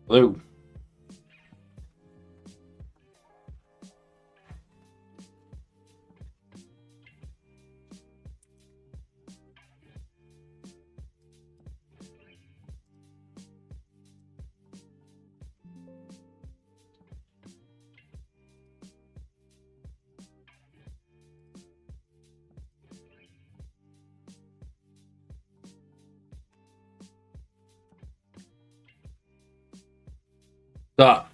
Blue. Stop.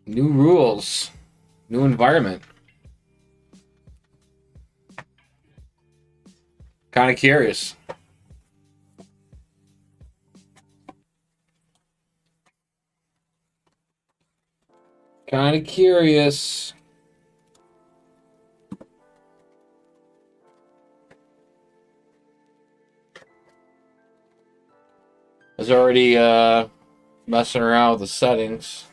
New rules. New environment. Kind of curious. Kind of curious. I was already messing around with the settings.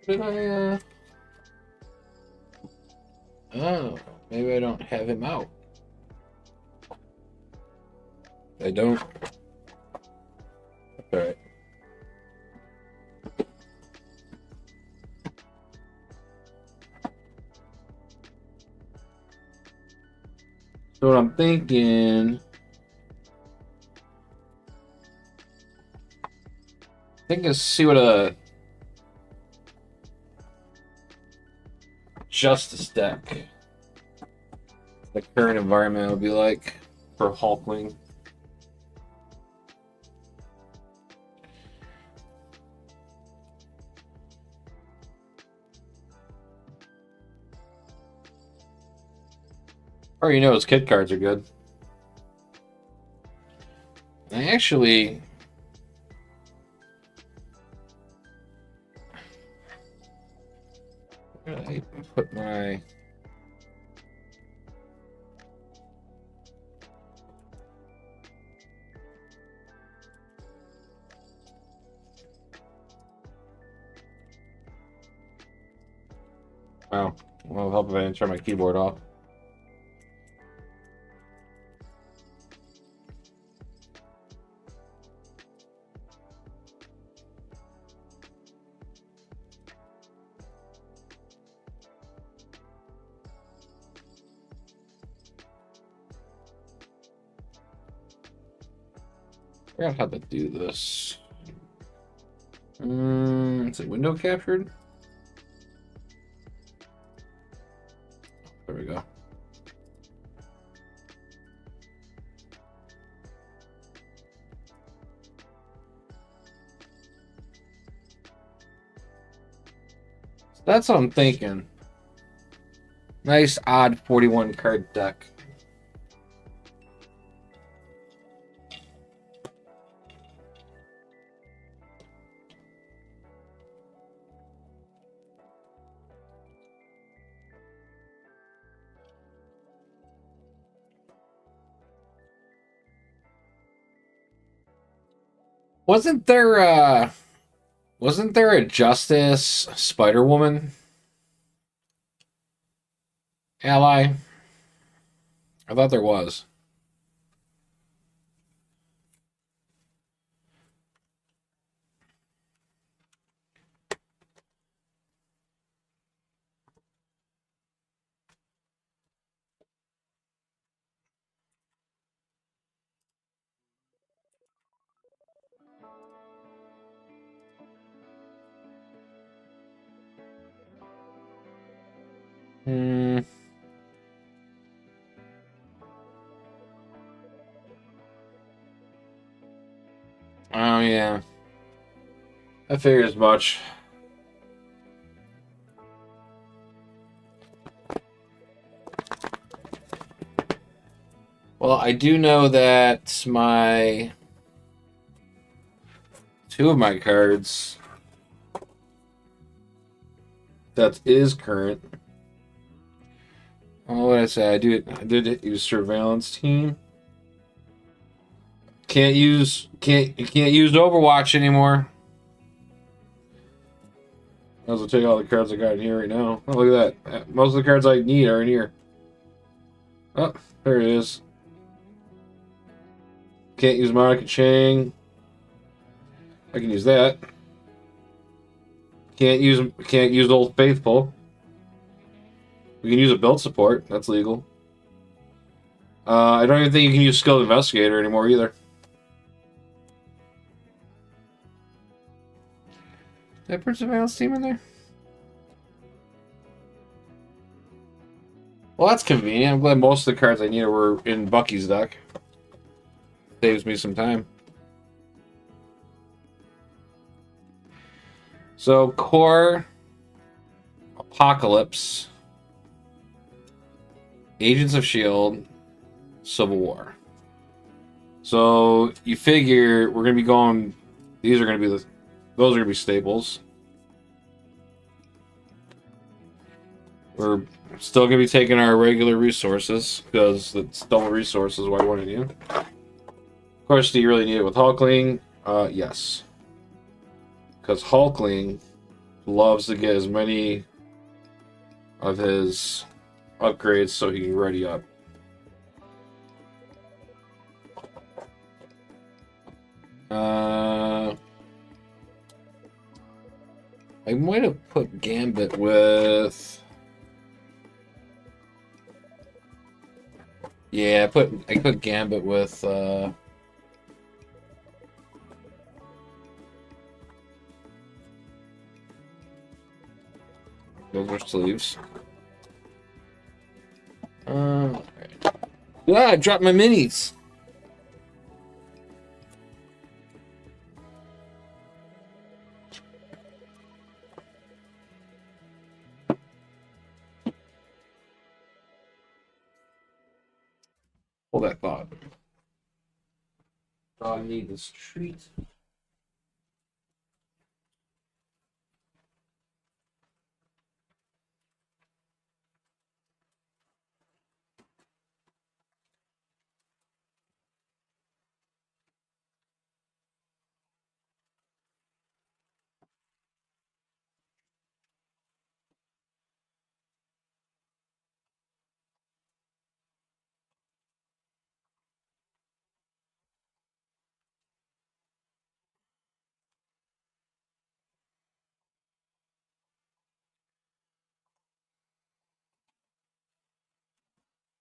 Did I Oh, maybe I don't have him out. I don't. Alright. So what I'm thinking, see what a Justice deck, the current environment will be like for Hulkling. Already know his kid cards are good. I actually I put my wow. Well, help if I didn't turn my keyboard off. I forgot how to do this. Is it window captured? There we go. So that's what I'm thinking. Nice odd 41 card deck. Wasn't there a Justice Spider Woman ally? I thought there was. Hmm. Oh yeah. I figured as much. Well, I do know that my two of my cards that is current Oh, what did I say? I did use surveillance team. You can't use Overwatch anymore. I will take all the cards I got in here right now. Oh, look at that. Most of the cards I need are in here. Oh, there it is. Can't use Monica Chang. I can use that. Can't use Old Faithful. We can use a build support. That's legal. I don't even think you can use Skilled Investigator anymore either. Did I put surveillance team in there? Well, that's convenient. I'm glad most of the cards I needed were in Bucky's deck. Saves me some time. So, Core, Apocalypse, Agents of S.H.I.E.L.D., Civil War. So, you figure we're going to be going... Those are going to be staples. We're still going to be taking our regular resources, because it's double resources, why wouldn't you? Of course, do you really need it with Hulkling? Yes. Because Hulkling loves to get as many of his upgrades so he can ready up. I might have put Gambit with... Yeah, I put Gambit with Silver Sleeves. Right. Ah, I dropped my minis. Hold that thought. I need this treat.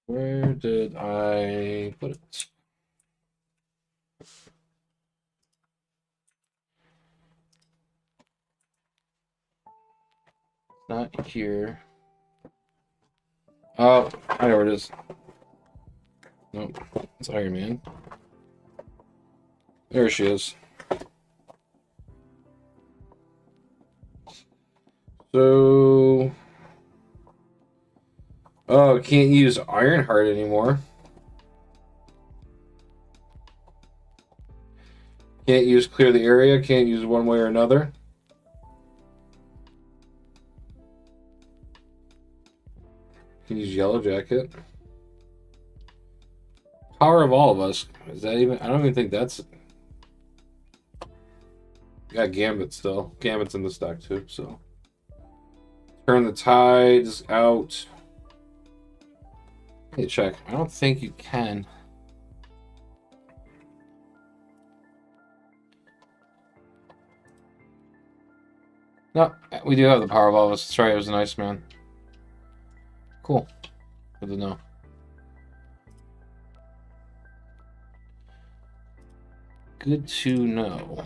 Where did I put it? Not here. Oh, I know where it is. Nope, it's Iron Man. There she is. So... Oh, can't use Ironheart anymore. Can't use Clear the Area. Can't use one way or another. Can use Yellow Jacket. Power of All of Us. Is that even... I don't even think that's... Got Gambit still. Gambit's in the stack too, so... Turn the Tides out. Hey, check. I don't think you can. No, we do have the Power of All of Us. Sorry, it was an Iceman. Cool. Good to know. Good to know.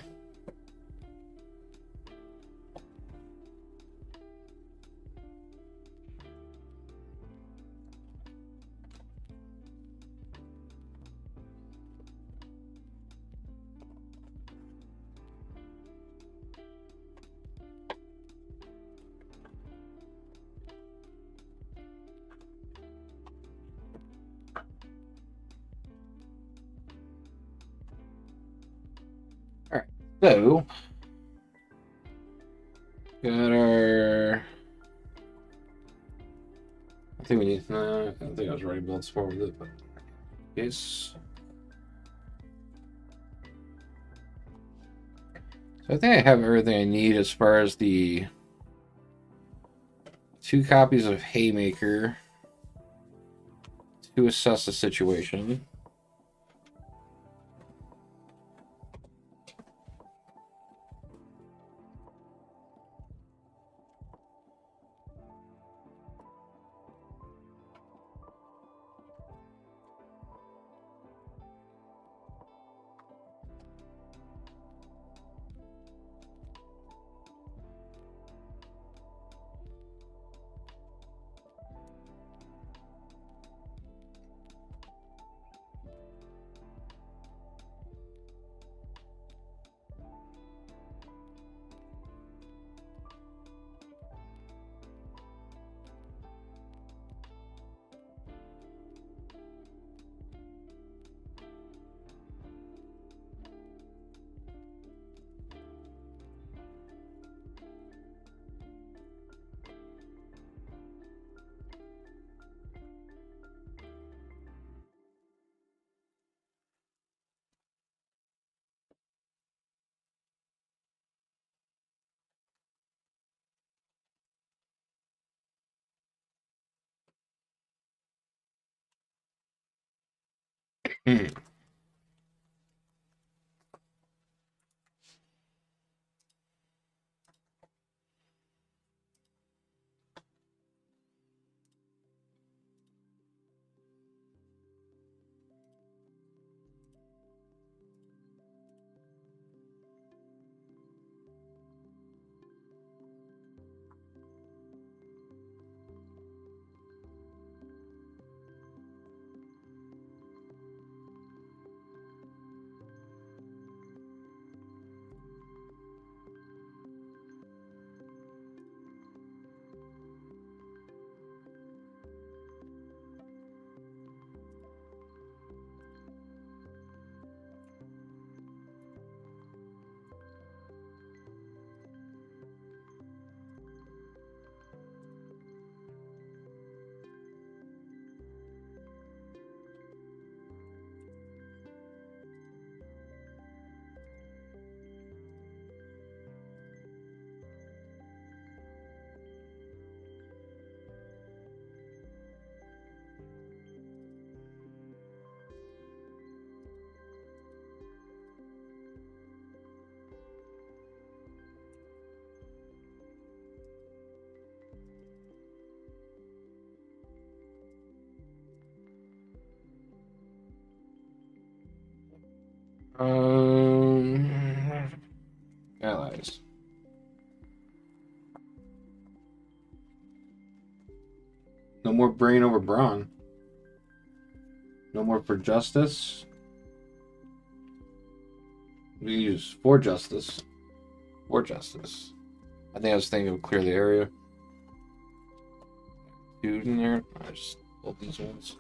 Alright, so got our I think we need. I think I was ready to build sport with it, but yes. So I think I have everything I need as far as the 2 copies of Haymaker to assess the situation. Hmm. Allies. No more brain over brawn. No more for justice. We use for justice. For justice. I think I was thinking of clear the area. Dude in there. I just pulled these ones.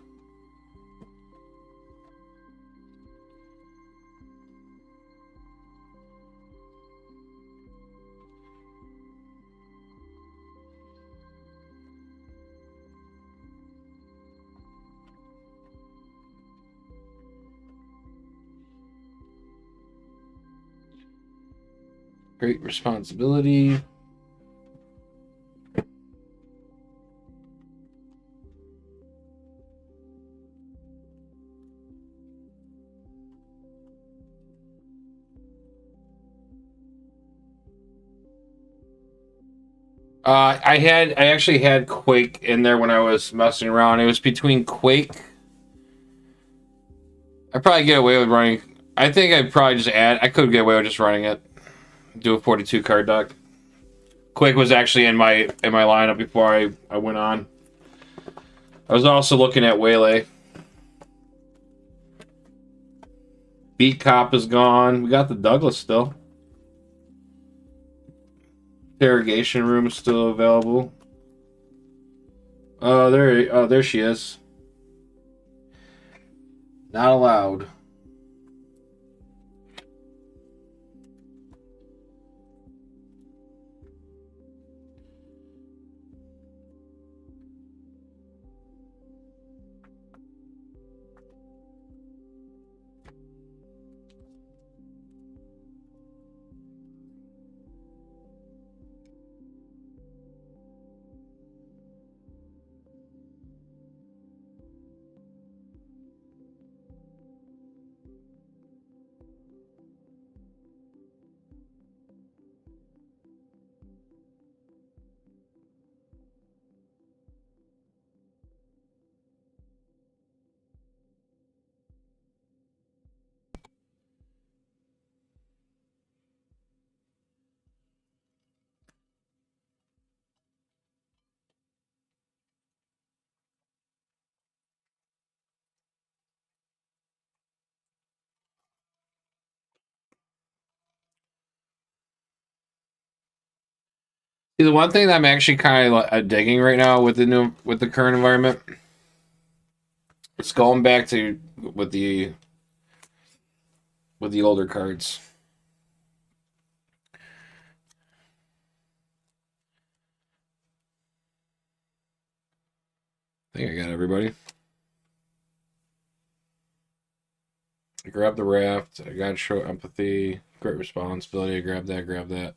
Great responsibility. I actually had Quake in there when I was messing around. It was between Quake. I'd probably get away with running. I think I'd probably just add. I could get away with just running it. Do a 42 card deck. Quake was actually in my lineup before I went on. I was also looking at Waylay. Beat Cop is gone. We got the Douglas still. Interrogation room is still available. Oh, there she is. Not allowed. The one thing that I'm actually kind of digging right now with the current environment, it's going back to with the older cards. I think I got everybody. I grabbed the raft. I got show empathy, great responsibility. I grabbed that. Grab that.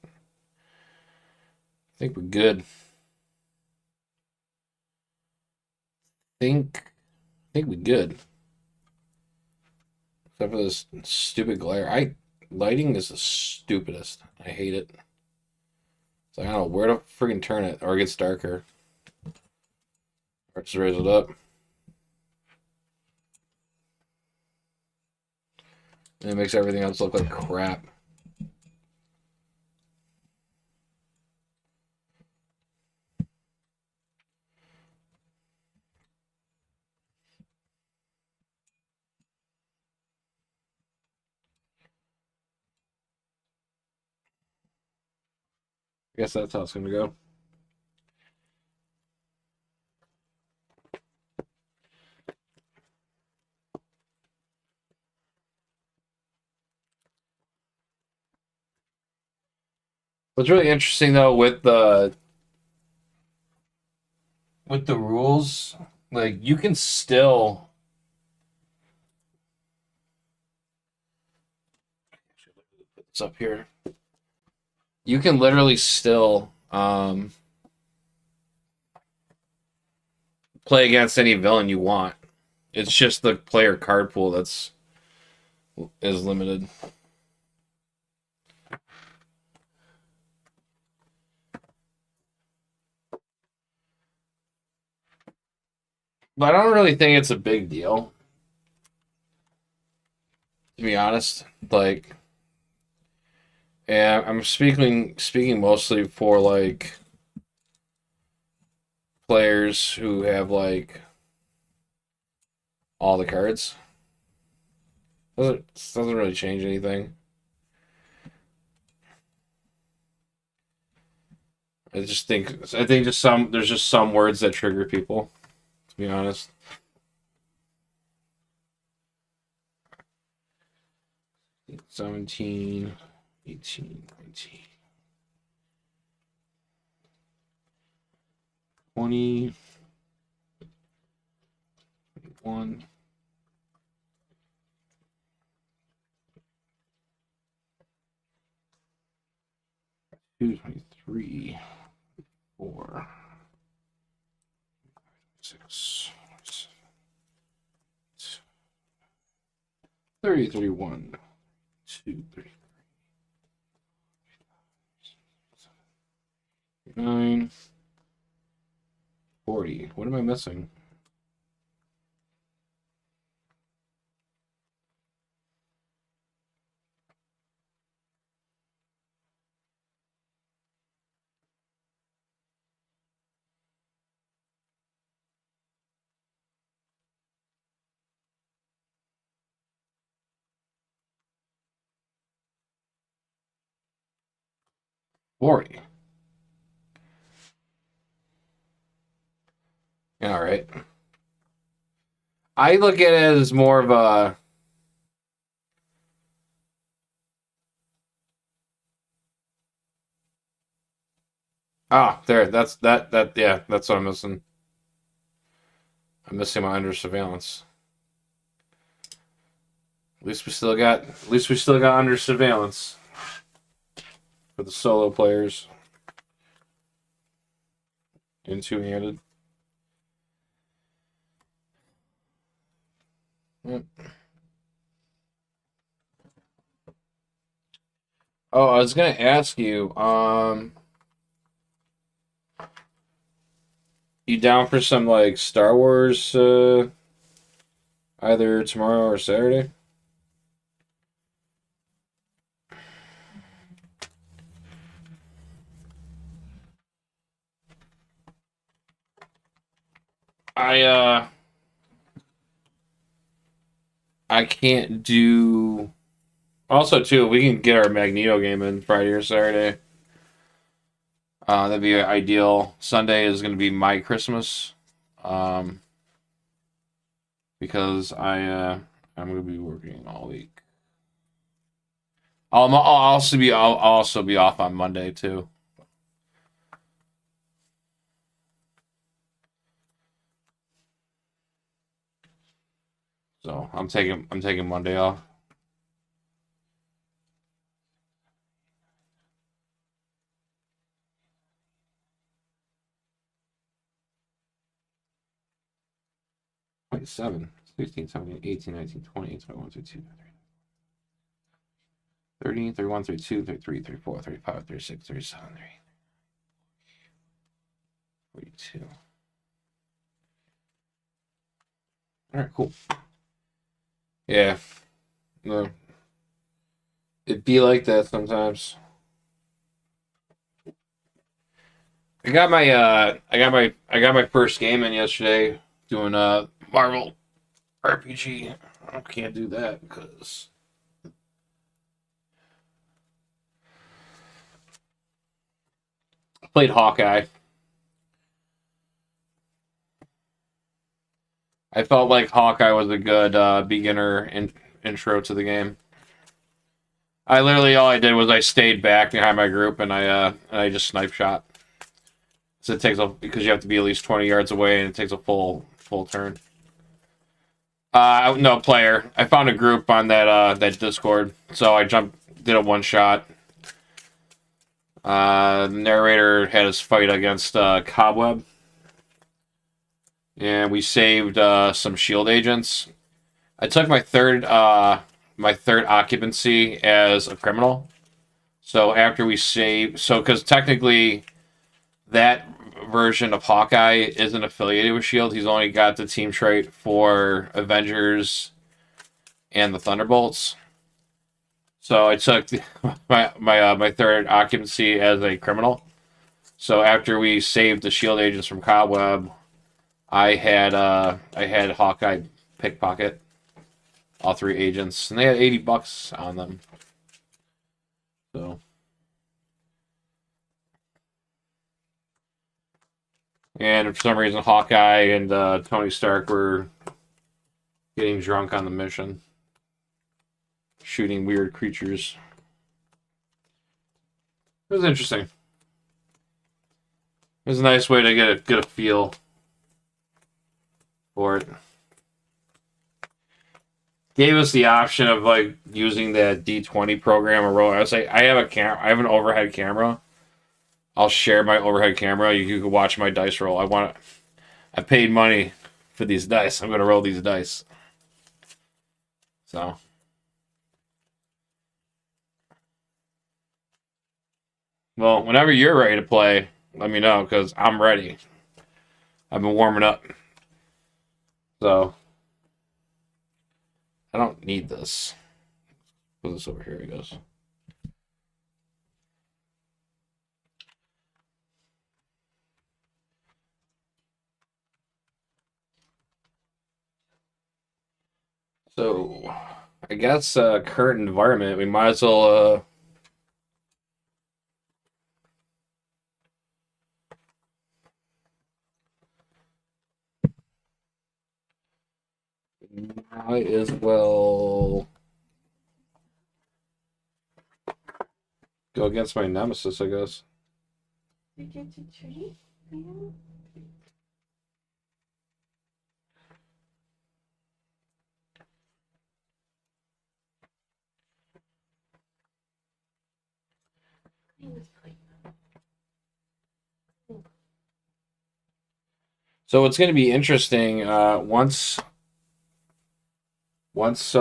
I think we're good. I think we're good. Except for this stupid glare. Lighting is the stupidest. I hate it. So I don't know where to freaking turn it, or it gets darker. Or just raise it up. And it makes everything else look like crap. I guess that's how it's gonna go. What's really interesting though with the rules, like you can still put this up here. You can literally still play against any villain you want. It's just the player card pool is limited. But I don't really think it's a big deal, to be honest. Like, yeah, I'm speaking mostly for like players who have like all the cards. Doesn't really change anything. I think just there's just some words that trigger people, to be honest. 17, 18, 19, 20, 21. 23, 4, 6, 30, 31, 2, 3, 9, 40. What am I missing? Forty. All right. I look at it as more of a. Ah, there. That's that. That yeah. That's what I'm missing. I'm missing my under surveillance. At least we still got. At least we still got under surveillance for the solo players. In two-handed. Yep. Oh, I was gonna ask you. You down for some like Star Wars? Either tomorrow or Saturday. I uh I can't do. Also, too, if we can get our Magneto game in Friday or Saturday, That'd be ideal. Sunday is going to be my Christmas, because I'm going to be working all week. I'll also be off on Monday too. So I'm taking Monday off. Wait, 7, 16, 17, 18, 19, 20, 21, 22, 30, 31, 32, 33, 34, 35, 36, 37, 42. Alright, cool. Yeah. No. It'd be like that sometimes. I got my first game in yesterday doing Marvel RPG. I can't do that because I played Hawkeye. I felt like Hawkeye was a good beginner intro to the game. I literally all I did was I stayed back behind my group and I just snipe shot. So it takes because you have to be at least 20 yards away and it takes a full turn. No player. I found a group on that Discord, so I did a one shot. The narrator had his fight against Cobweb, and we saved some shield agents. I took my third occupancy as a criminal. So after we because technically that version of Hawkeye isn't affiliated with Shield. He's only got the team trait for Avengers and the Thunderbolts. So I took my third occupancy as a criminal. So after we saved the Shield agents from Cobweb, I had Hawkeye pickpocket all 3 agents, and they had $80 on them. So. And for some reason, Hawkeye and Tony Stark were getting drunk on the mission, shooting weird creatures. It was interesting. It was a nice way to get a feel for it. Gave us the option of like using that D20 program or roll. I was like, I have an overhead camera. I'll share my overhead camera. You can watch my dice roll. I paid money for these dice. I'm gonna roll these dice. So. Well, whenever you're ready to play, let me know, because I'm ready. I've been warming up. So. I don't need this. Put this over here, I guess. So, I guess current environment, we might as well go against my nemesis, I guess. You get a tree? Yeah. So it's going to be interesting once once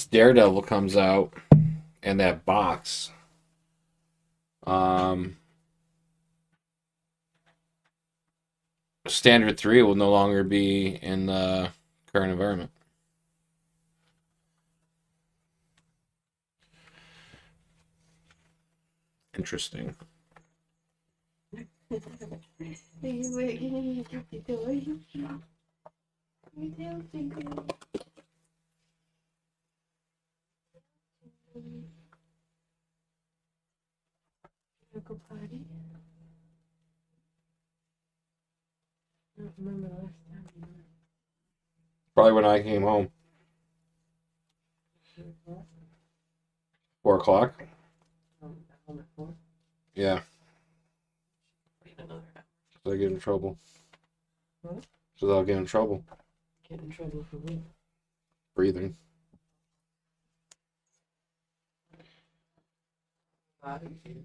Daredevil comes out and that box, Standard 3 will no longer be in the current environment. Interesting. Aqua party. I don't remember the last time we went. Probably when I came home. 4 o'clock. Home at 4. Yeah. Wait another hour. So I get in trouble. What? So I'll get in trouble. Get in trouble for what? Breathing. 5, 18.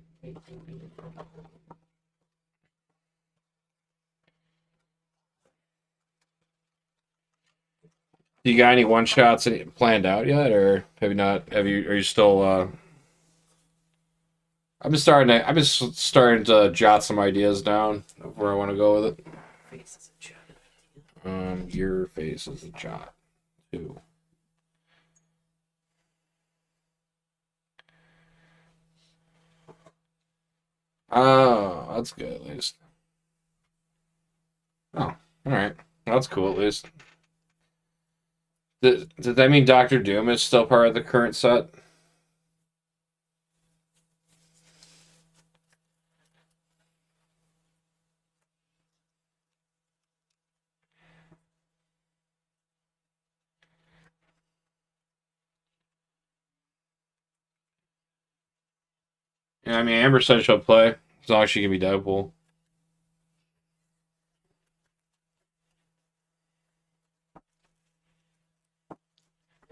You got any one shots planned out yet, or have you not? Have you? Are you still? I've been starting to jot some ideas down of where I want to go with it. Face is a jot. Your face is a jot too. Oh, that's good at least. Oh, all right. That's cool at least. Does that mean Doctor Doom is still part of the current set? Yeah, I mean, Amber said she'll play as long as she can be Deadpool.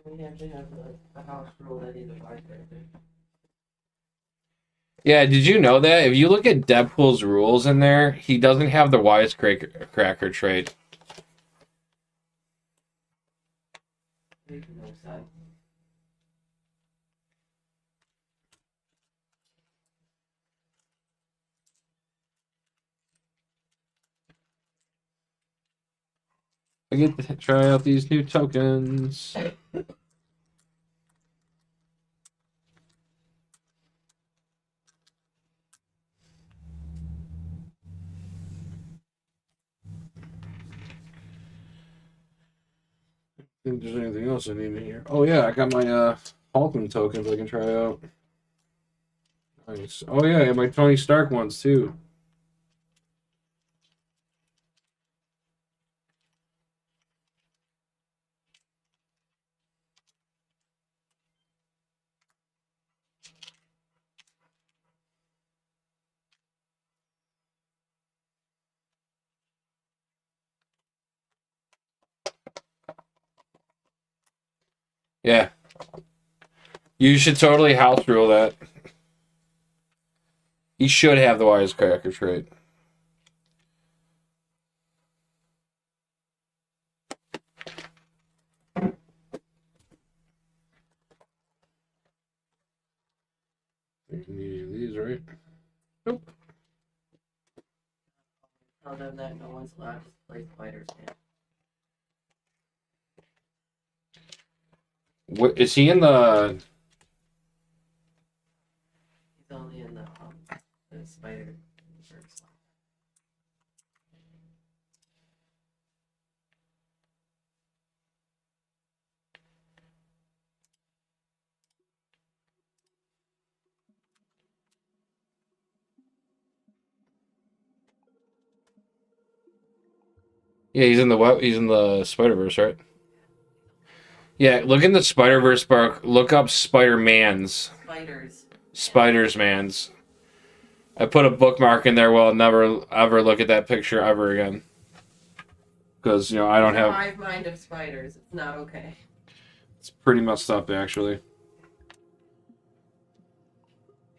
We have to have a house rule that either like or Yeah, did you know that? If you look at Deadpool's rules in there, he doesn't have the wisecracker trait. no side. I get to try out these new tokens. I think there's anything else I need in here. Oh yeah, I got my Hulkman tokens I can try out. Nice. Oh yeah, I have my Tony Stark ones too. Yeah. You should totally house rule that. He should have the wisecracker trait. You need these, right? Nope. Tell them that no one's allowed to play spiders, man. What is he in the? He's only in the spider first. Yeah, he's in the what? He's in the Spider Verse, right? Yeah, look in the Spider Verse bar. Look up Spider Man's. Spiders. Spider's Man's. I put a bookmark in there. Well, I'll never ever look at that picture ever again. Because I don't have. Hive mind of spiders. It's not okay. It's pretty messed up, actually.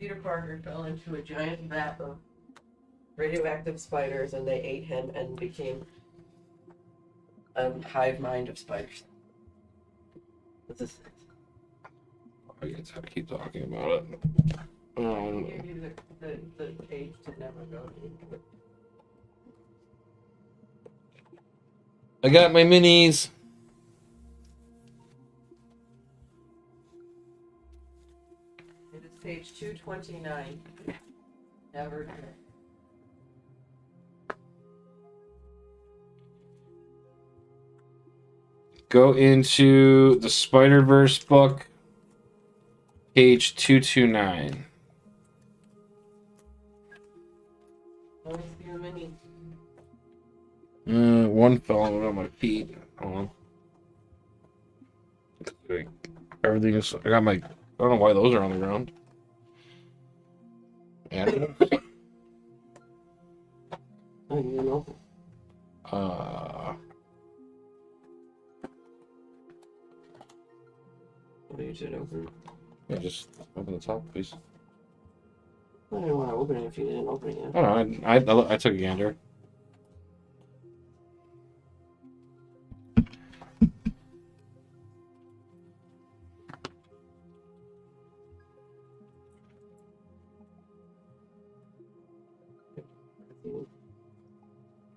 Peter Parker fell into a giant vat of radioactive spiders, and they ate him and became a hive mind of spiders. What's this? I guess I keep talking about it. I gave you the page to never go to. I got my minis. It is page 229. Never. Go into the Spider Verse book, page 229. many? One fell on my feet. Hold on. Everything is. I got my. I don't know why those are on the ground. Yeah. I don't even know. What you should open? Yeah, just open the top, please. I didn't want to open it if you didn't open it yet. I don't know. I took a gander.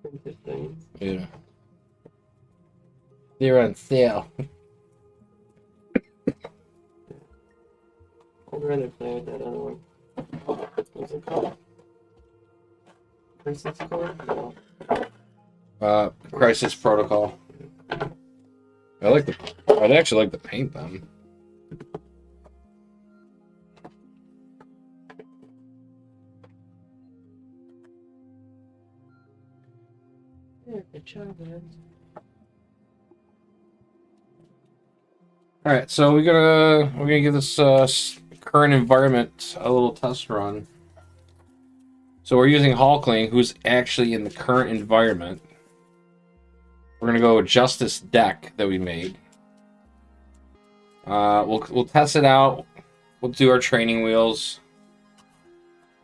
Printed thing. Yeah. They're on sale. I'd rather play with that other one. What's it called? Crisis Core? No. Crisis Protocol. I'd actually like to paint them. Yeah, good job, man. All right, so we're gonna give this current environment a little test run. So we're using Hulkling, who's actually in the current environment. We're gonna go adjust this deck that we made. We'll test it out. We'll do our training wheels.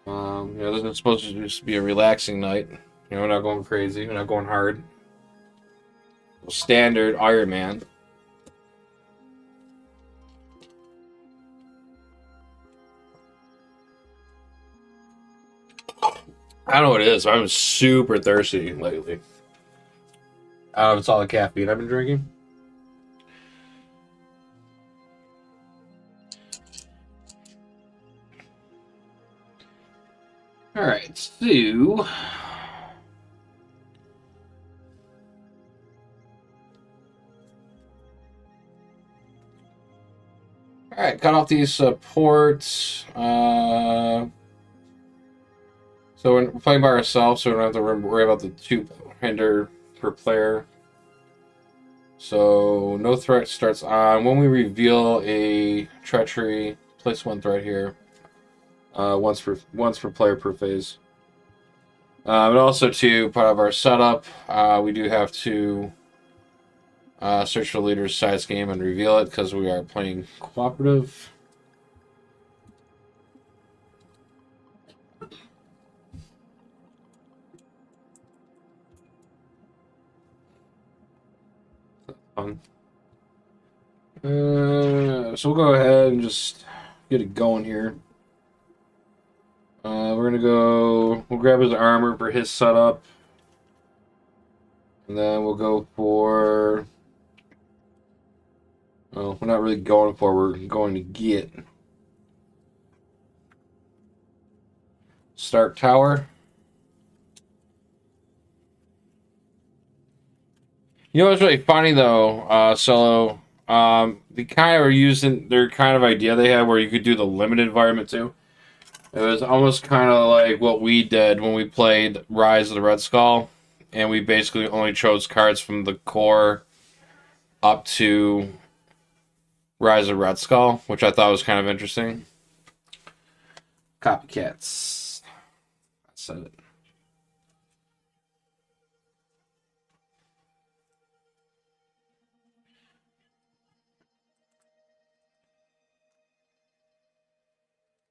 This is supposed to just be a relaxing night. We're not going crazy. We're not going hard. Standard Iron Man. I don't know what it is. I'm super thirsty lately. I don't know if it's all the caffeine I've been drinking. Alright, so... Alright, cut off these ports. So we're playing by ourselves, so we don't have to worry about the 2 hinder per player. So no threat starts on. When we reveal a treachery, place 1 threat here. Once per player per phase. But also to part of our setup, we do have to search for the leader's side scheme and reveal it because we are playing cooperative. Fun. So we'll go ahead and just get it going here. We're gonna go. We'll grab his armor for his setup, and then we'll go for. Oh, we're not really going for. We're going to get Stark Tower. You know what's really funny though, Solo? They kind of are using their kind of idea they had where you could do the limited environment too. It was almost kind of like what we did when we played Rise of the Red Skull, and we basically only chose cards from the core up to Rise of Red Skull, which I thought was kind of interesting. Copycats. I said it.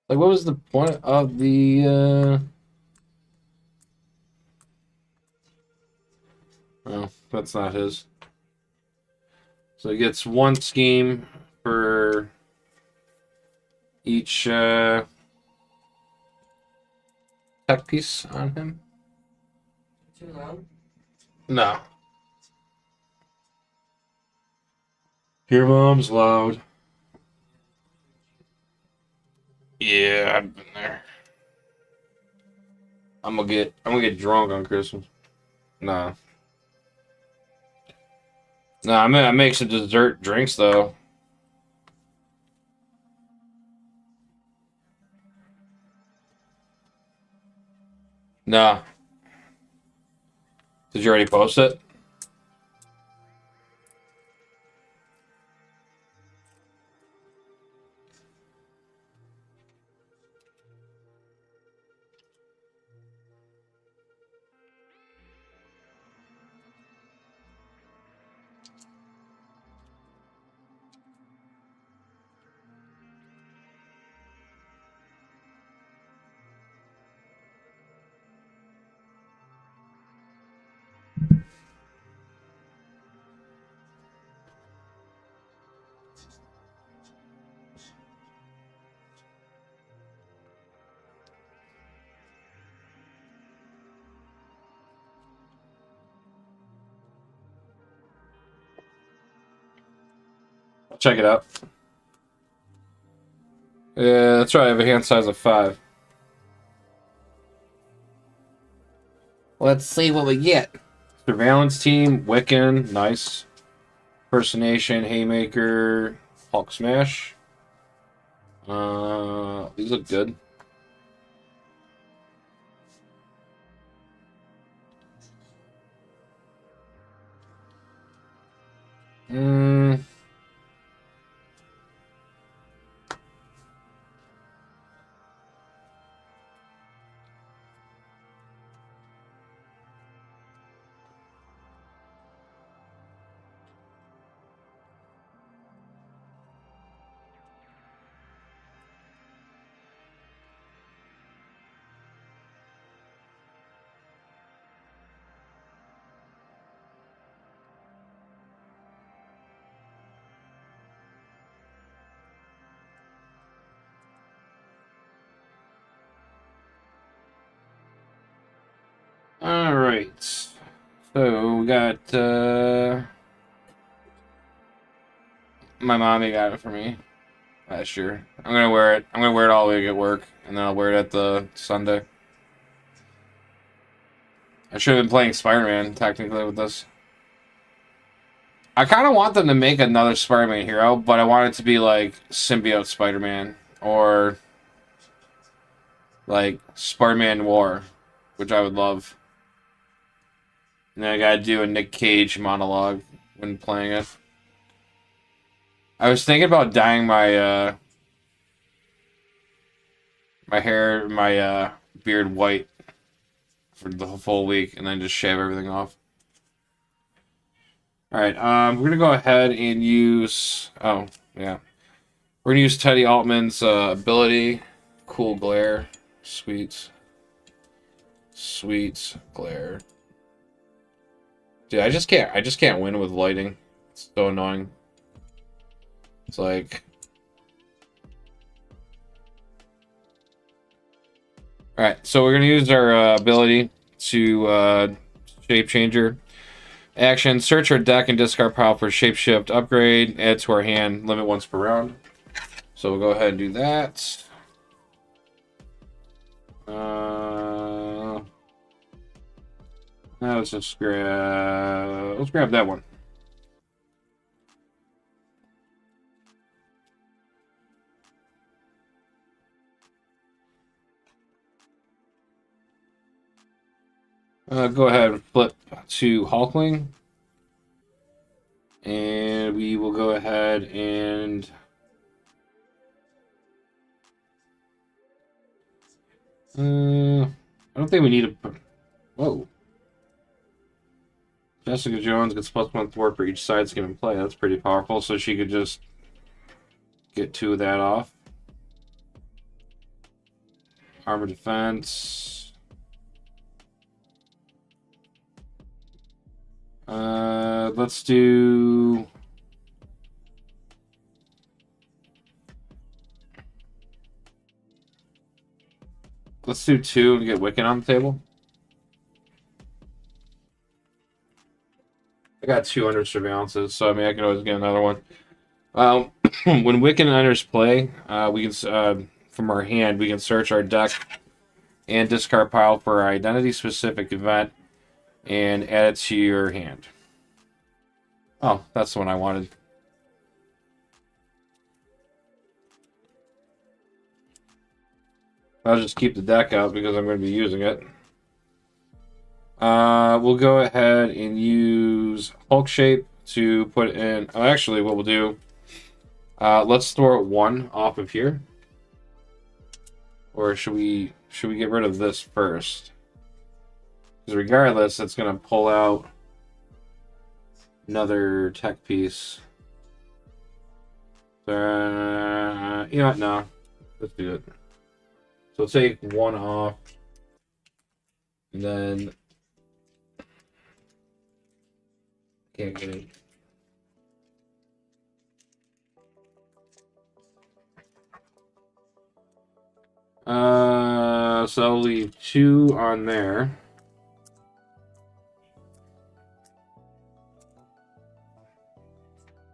Like, what was the point of the, Oh, that's not his. So he gets 1 scheme for each, tech piece on him. Too loud? No. Your mom's loud. Yeah, I've been there. I'm gonna get drunk on Christmas. Nah. Nah, I make some dessert drinks though. Nah. Did you already post it? Check it out. Yeah, that's right. I have a hand size of 5. Let's see what we get. Surveillance team, Wiccan, nice. Impersonation, Haymaker, Hulk Smash. These look good. Hmm. All right. So we got my mommy got it for me last year. I'm gonna wear it. I'm gonna wear it all week at work, and then I'll wear it at the Sunday. I should have been playing Spider-Man technically with this. I kind of want them to make another Spider-Man hero, but I want it to be like symbiote Spider-Man or like Spider-Man War, which I would love. And then I gotta do a Nick Cage monologue when playing it. I was thinking about dyeing my my hair, my beard white for the full week, and then just shave everything off. All right, we're gonna go ahead and use. Oh yeah, we're gonna use Teddy Altman's ability, Cool Glare, sweet glare. Dude, I just can't win with lighting. It's so annoying. It's like. Alright, so we're going to use our ability to shape changer. Action, search our deck and discard pile for shapeshift upgrade. Add to our hand, limit once per round. So we'll go ahead and do that. Now let's just grab that one. Go ahead and flip to Hulkling. And we will go ahead and... I don't think we need a... Whoa. Jessica Jones gets +1 thwart for each side skin in play. That's pretty powerful, so she could just get 2 of that off. Armor defense... let's do... Let's do 2 and get Wiccan on the table. I got 200 surveillances, so I mean I can always get another one. When Wiccan enters play, we can from our hand we can search our deck and discard pile for our identity-specific event and add it to your hand. Oh, that's the one I wanted. I'll just keep the deck out because I'm going to be using it. We'll go ahead and use Hulk shape to put in. Actually, what we'll do. Let's throw it one off of here, or should we get rid of this first? Because regardless, it's gonna pull out another tech piece. You know what? No, let's do it. So take one off, and then can't get it. So I'll leave two on there.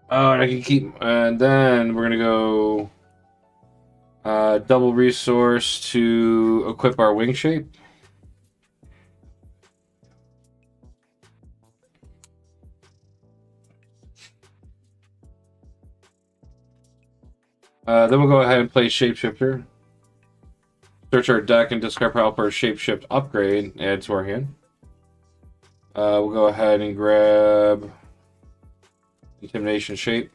Oh, and I can keep, and then we're gonna go double resource to equip our wing shape. Then we'll go ahead and play Shapeshifter. Search our deck and discard pile for a Shapeshift upgrade. Add to our hand. We'll go ahead and grab Intimidation Shape.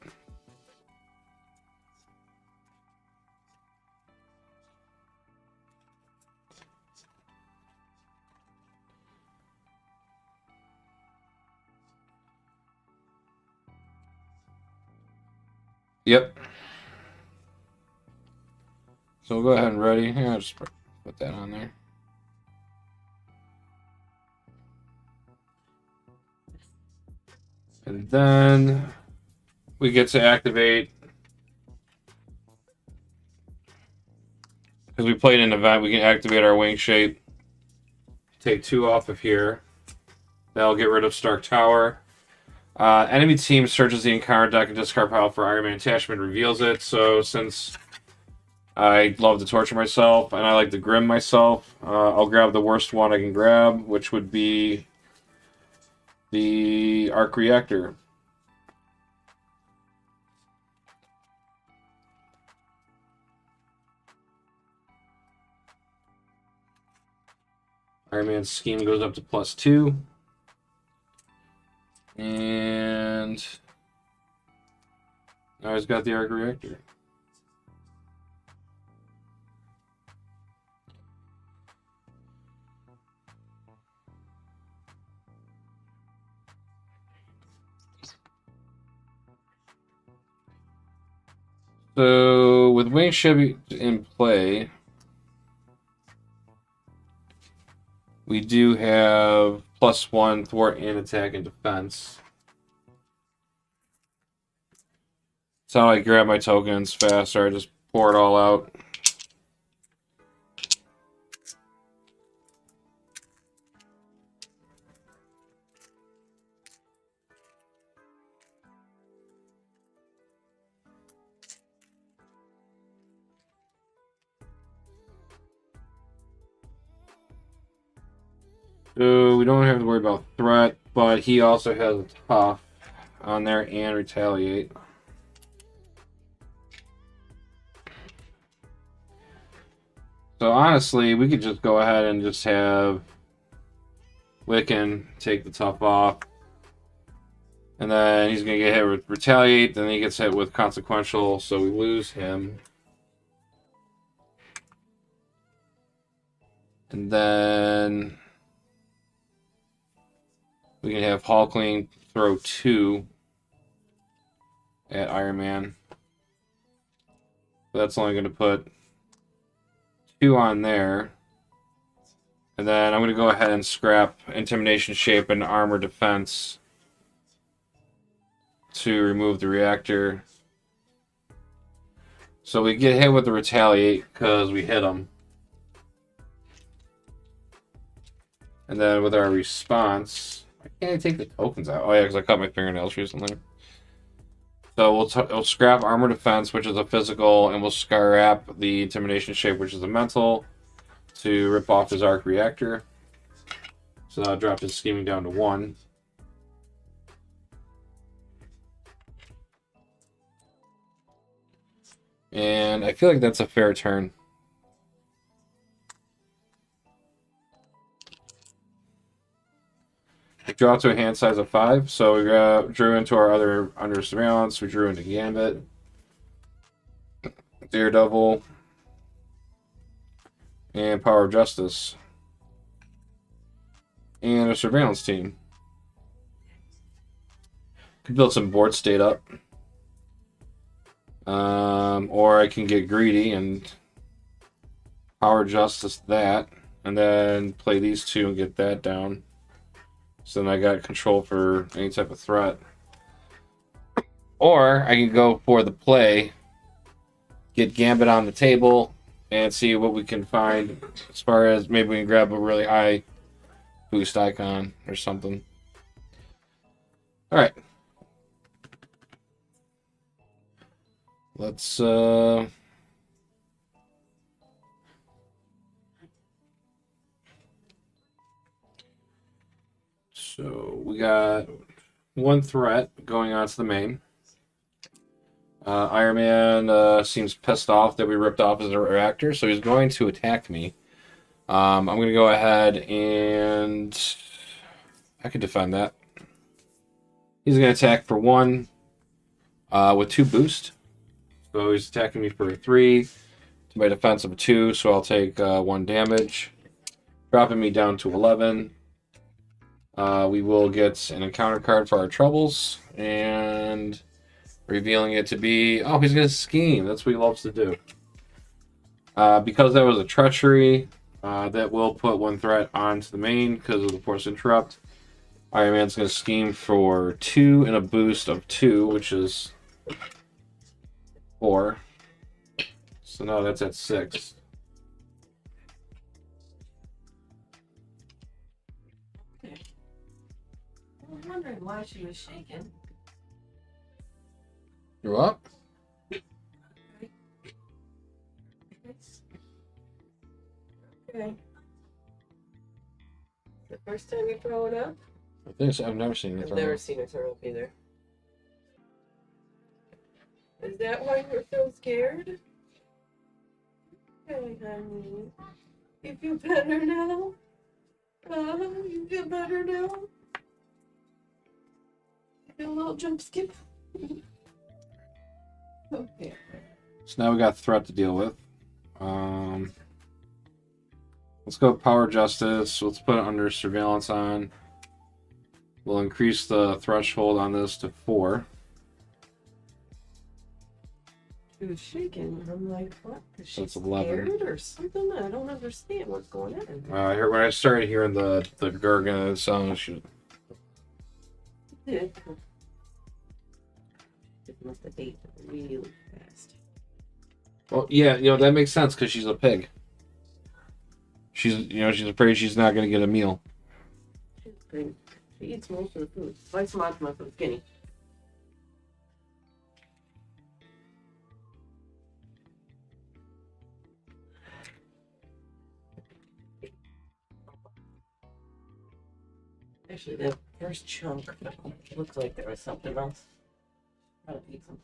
Yep. So we'll go ahead and ready. Here, I'll just put that on there. And then we get to activate, because we played an event, we can activate our wing shape. Take two off of here. That'll get rid of Stark Tower. Enemy team searches the encounter deck and discard pile for Iron Man attachment, reveals it. So since I love to torture myself and I like to grim myself, I'll grab the worst one I can grab, which would be the Arc Reactor. Iron Man's scheme goes up to +2. And now he's got the Arc Reactor. So with Wing Chevy in play, we do have +1 thwart and attack and defense. That's how I grab my tokens faster. I just pour it all out. So we don't have to worry about threat, but he also has a tough on there and retaliate. So honestly, we could just go ahead and just have Wiccan take the tough off. And then he's going to get hit with retaliate, then he gets hit with consequential, so we lose him. And then we can have Hulkling throw 2 at Iron Man. So that's only going to put 2 on there. And then I'm going to go ahead and scrap Intimidation Shape and Armor Defense to remove the reactor. So we get hit with the retaliate because we hit him. And then with our response, why can't I take the tokens out? Oh yeah, because I cut my fingernails recently. So we'll scrap Armor Defense, which is a physical, and we'll scrap the Intimidation Shape, which is a mental, to rip off his Arc Reactor. So that'll drop his scheming down to 1. And I feel like that's a fair turn. Draw to a hand size of 5. So we drew into our other under surveillance. We drew into Gambit, Daredevil, and Power of Justice. And a surveillance team. Could build some board state up. Or I can get greedy and Power of Justice that. And then play these two and get that down. So then I got control for any type of threat. Or I can go for the play, get Gambit on the table, and see what we can find as far as maybe we can grab a really high boost icon or something. Alright. Let's so we got one threat going on to the main. Iron Man seems pissed off that we ripped off his reactor, so he's going to attack me. I'm going to go ahead and I could defend that. He's going to attack for 1 with 2 boost. So he's attacking me for 3 to my defense of 2, so I'll take 1 damage, dropping me down to 11. We will get an encounter card for our troubles, and revealing it to be, oh, he's going to scheme. That's what he loves to do. Because that was a treachery, that will put 1 threat onto the main because of the force interrupt. Iron Man's going to scheme for 2 and a boost of 2, which is 4. So now that's at 6. I was wondering why she was shaking. You're up? Okay. The first time you throw it up? I think so. I've never seen it. I've never seen her throw up either. Is that why you're so scared? Okay, honey. You feel better now? You feel better now? Do a little jump skip? Okay. So now we got threat to deal with. Let's go Power Justice. Let's put it under surveillance on. We'll increase the threshold on this to 4. She was shaking. I'm like, what? Is she That's 11. scared or something? I don't understand what's going on. I heard when I started hearing the Gargant song. She It must have ate really fast. Well, yeah, that makes sense because she's a pig. She's afraid she's not going to get a meal. She's big. She eats most of the food. Twice a month, so skinny. Actually, the first chunk looks like there was something else. I'll eat some.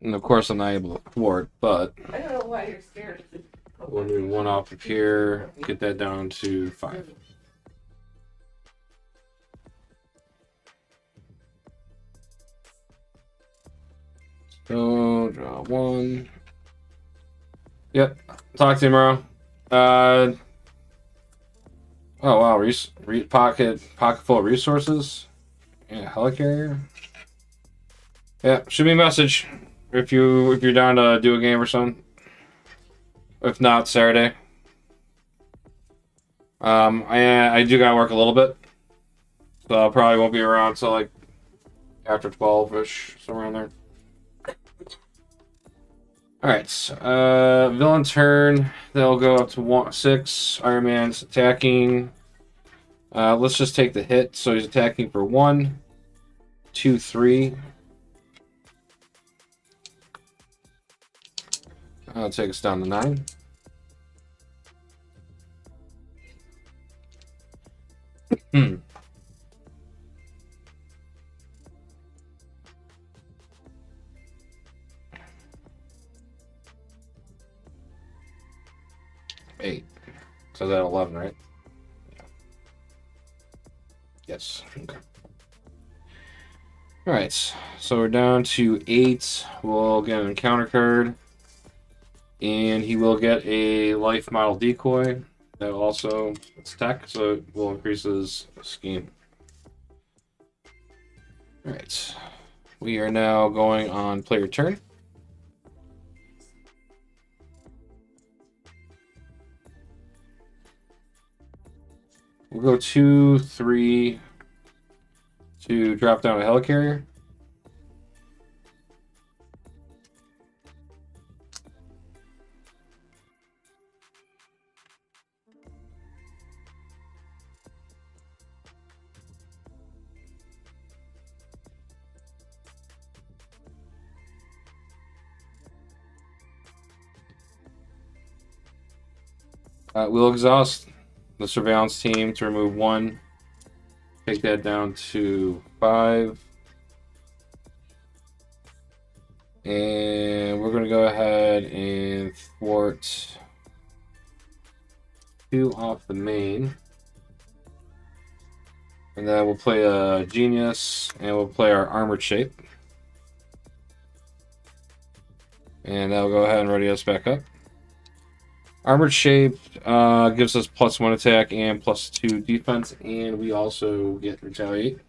And of course, I'm not able to thwart, but I don't know why you're scared. we'll do 1 off of here, get that down to 5. So, draw 1. Yep, talk to you tomorrow. Oh wow, pocket full of resources. Yeah, helicarrier. Yeah, shoot me a message if you're down to do a game or something. If not, Saturday. I do gotta work a little bit, so I probably won't be around till like after 12ish, somewhere in there. All right, villain turn. They'll go up to 6. Iron Man's attacking. Let's just take the hit. So he's attacking for 1, 2, 3. That'll take us down to 9. So that 11, right? Yeah. Yes. Okay. All right. So we're down to 8. We'll get an encounter card, and he will get a life model decoy. That also it's tech, so it will increase his scheme. All right. We are now going on player turn. We'll go 2, 3 to drop down a helicarrier. We'll exhaust the surveillance team to remove 1. Take that down to 5. And we're going to go ahead and thwart 2 off the main. And then we'll play a Genius, and we'll play our Armored Shape. And that'll go ahead and ready us back up. Armored Shape gives us +1 attack and +2 defense, and we also get Retaliate.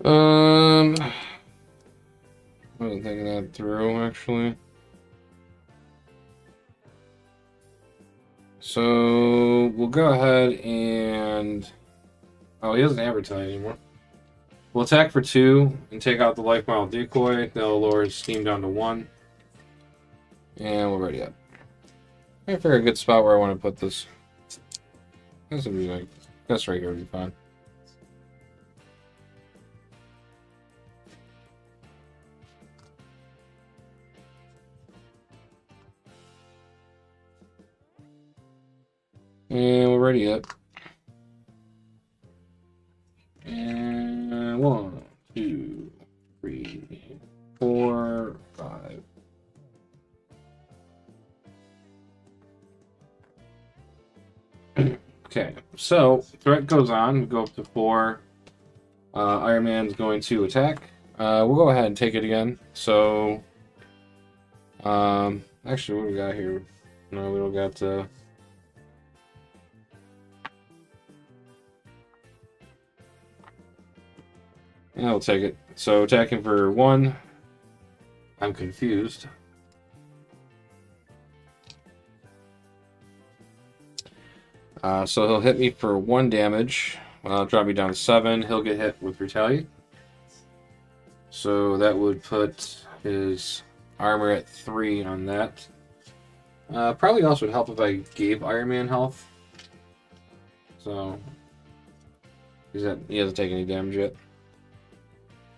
I wasn't thinking that through, actually. So we'll go ahead and... Oh, he doesn't have Retaliate anymore. We'll attack for 2 and take out the life model decoy. That'll lower his steam down to 1. And we're ready up. I figure a good spot where I want to put this. This would be like... This right here would be fine. And we're ready up. And 1, 2, 3, 4, 5. Okay, so threat goes on. We go up to 4. Iron Man's going to attack. We'll go ahead and take it again. So, actually, what do we got here? No, we don't got. Yeah, I'll take it. So attacking for 1. I'm confused. So he'll hit me for 1 damage. Drop me down to 7. He'll get hit with Retaliate. So that would put his armor at 3 on that. Probably also would help if I gave Iron Man health. So he hasn't taken any damage yet.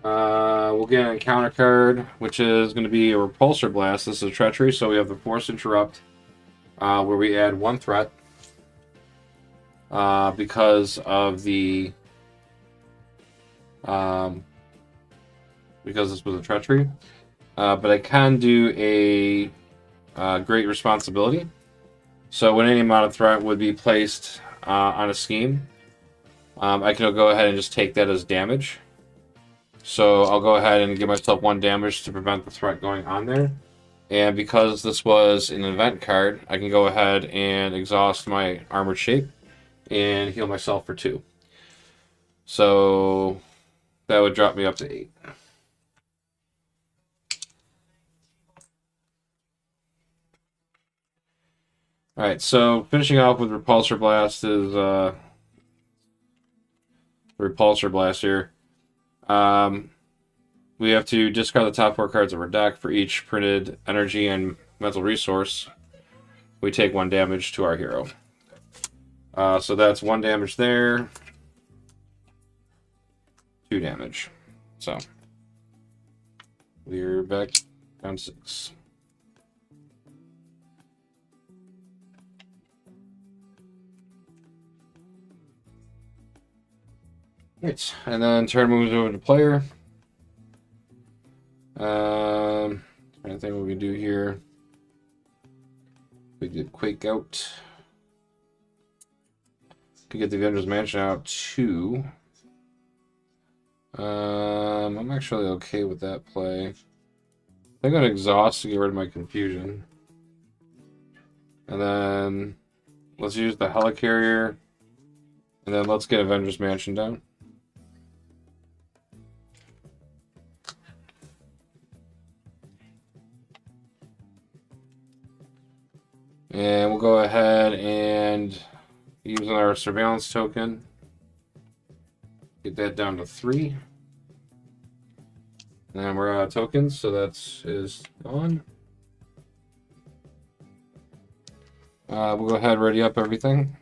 We'll get an encounter card, which is going to be a Repulsor Blast. This is a Treachery, so we have the Force Interrupt, where we add 1 threat because of the because this was a Treachery. But I can do a Great Responsibility. So when any amount of threat would be placed on a scheme, I can go ahead and just take that as damage. So I'll go ahead and give myself 1 damage to prevent the threat going on there. And because this was an event card, I can go ahead and exhaust my Armored Shape and heal myself for 2. So that would drop me up to 8. Alright, so finishing off with Repulsor Blast is Repulsor Blast here. We have to discard the top 4 cards of our deck. For each printed energy and mental resource, we take 1 damage to our hero. So that's 1 damage there. 2 damage. So we're back down to 6. Right, and then turn moves over to player. Trying to think what we can do here. We did Quake out. Could get the Avengers Mansion out too. I'm actually okay with that play. I think I'm gonna exhaust to get rid of my confusion. And then let's use the Helicarrier. And then let's get Avengers Mansion down. And we'll go ahead and using our surveillance token, get that down to 3. And we're out of tokens, so that's is gone. We'll go ahead and ready up everything.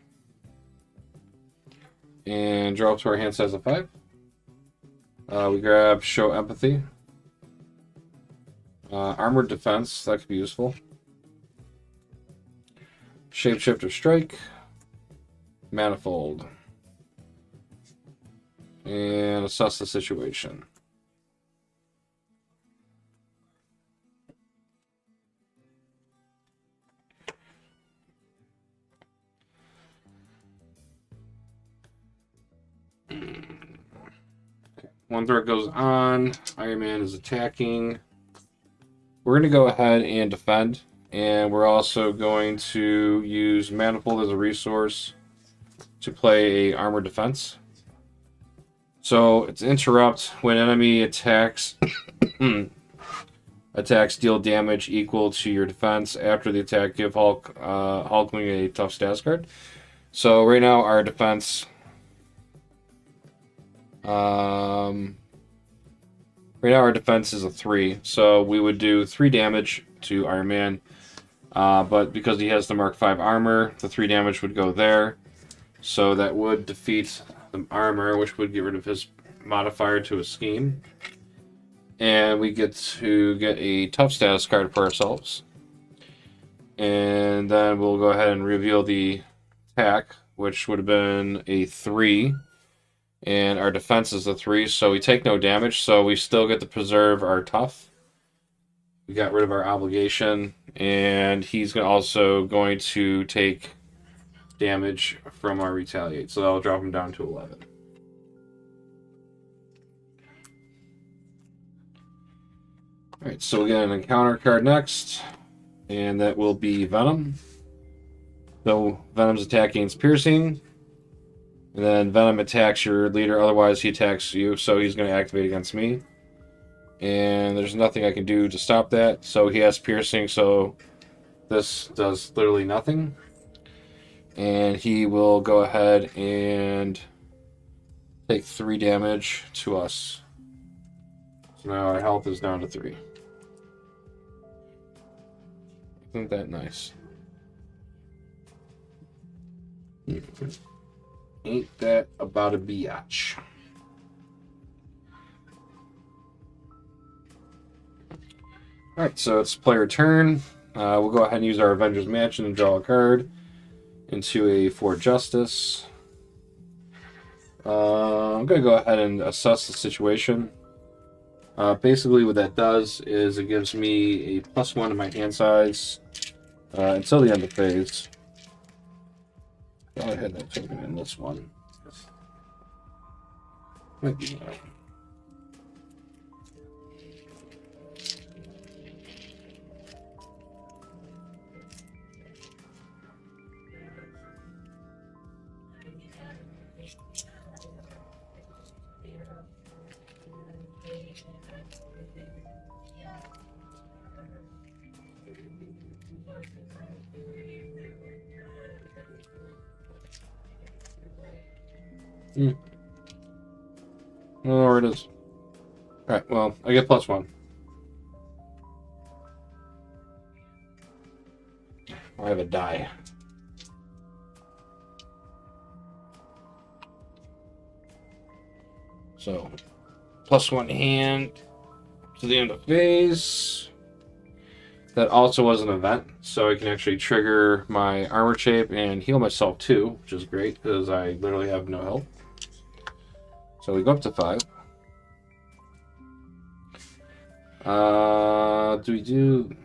And draw up to our hand size of 5. We grab Show Empathy. Armored Defense, that could be useful. Shapeshifter Strike. Manifold. And assess the situation. One threat goes on. Iron Man is attacking. We're going to go ahead and defend. And we're also going to use Manifold as a resource to play a armor defense. So it's interrupt when enemy attacks. Attacks deal damage equal to your defense. After the attack, give Hulkling a tough stats card. So right now our defense. Right now our defense is a 3, so we would do 3 damage to Iron Man. But because he has the Mark 5 armor, the 3 damage would go there. So that would defeat the armor, which would get rid of his modifier to a scheme. And we get to get a tough status card for ourselves. And then we'll go ahead and reveal the attack, which would have been a 3. And our defense is a 3, so we take no damage, so we still get to preserve our tough. We got rid of our obligation, and he's also going to take damage from our retaliate, so that'll drop him down to 11. Alright, so we get an encounter card next, and that will be Venom. So Venom's attack gains piercing, and then Venom attacks your leader, otherwise he attacks you, so he's going to activate against me. And there's nothing I can do to stop that. So he has piercing, so this does literally nothing. And he will go ahead and take 3 damage to us. So now our health is down to 3. Isn't that nice? Ain't that about a biatch? Alright, so it's player turn. We'll go ahead and use our Avengers Mansion and draw a card into a 4 Justice. I'm going to go ahead and assess the situation. Basically what that does is it gives me a +1 to my hand size until the end of phase. Go ahead and token in this one. Might be I don't know where it is. Alright, well, I get +1. I have a die. So, +1 hand to the end of phase. That also was an event, so I can actually trigger my armor shape and heal myself too, which is great because I literally have no health. So we go up to 5. Do we do...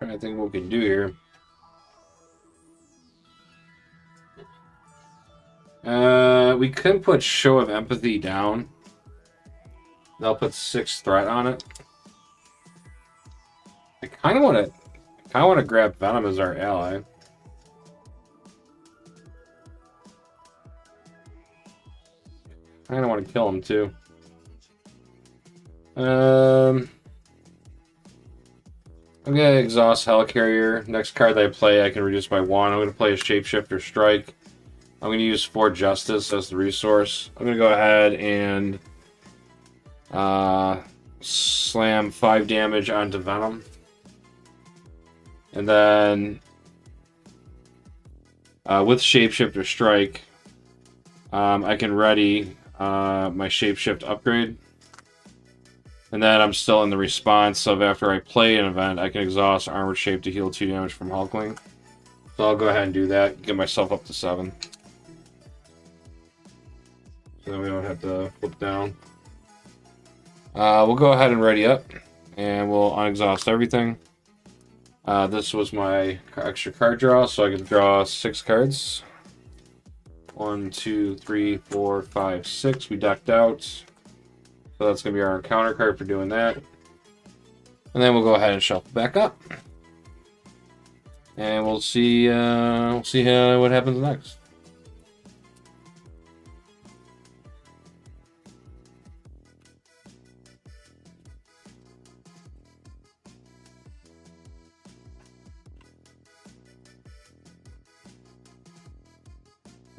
I think what we can do here. We could put Show of Empathy down. They'll put 6 threat on it. I kind of want to grab Venom as our ally. I kind of want to kill him too. I'm gonna exhaust Helicarrier. Next card that I play, I can reduce by 1. I'm gonna play a Shapeshifter Strike. I'm gonna use 4 Justice as the resource. I'm gonna go ahead and slam 5 damage onto Venom. And then with Shapeshifter Strike, I can ready my Shapeshift upgrade. And then I'm still in the response of after I play an event, I can exhaust Armored Shape to heal 2 damage from Hulkling. So I'll go ahead and do that, get myself up to 7. So then we don't have to flip down. We'll go ahead and ready up, and we'll unexhaust everything. This was my extra card draw, so I can draw 6 cards. 1, 2, 3, 4, 5, 6. We decked out. So that's going to be our encounter card for doing that. And then we'll go ahead and shuffle back up. And we'll see what happens next.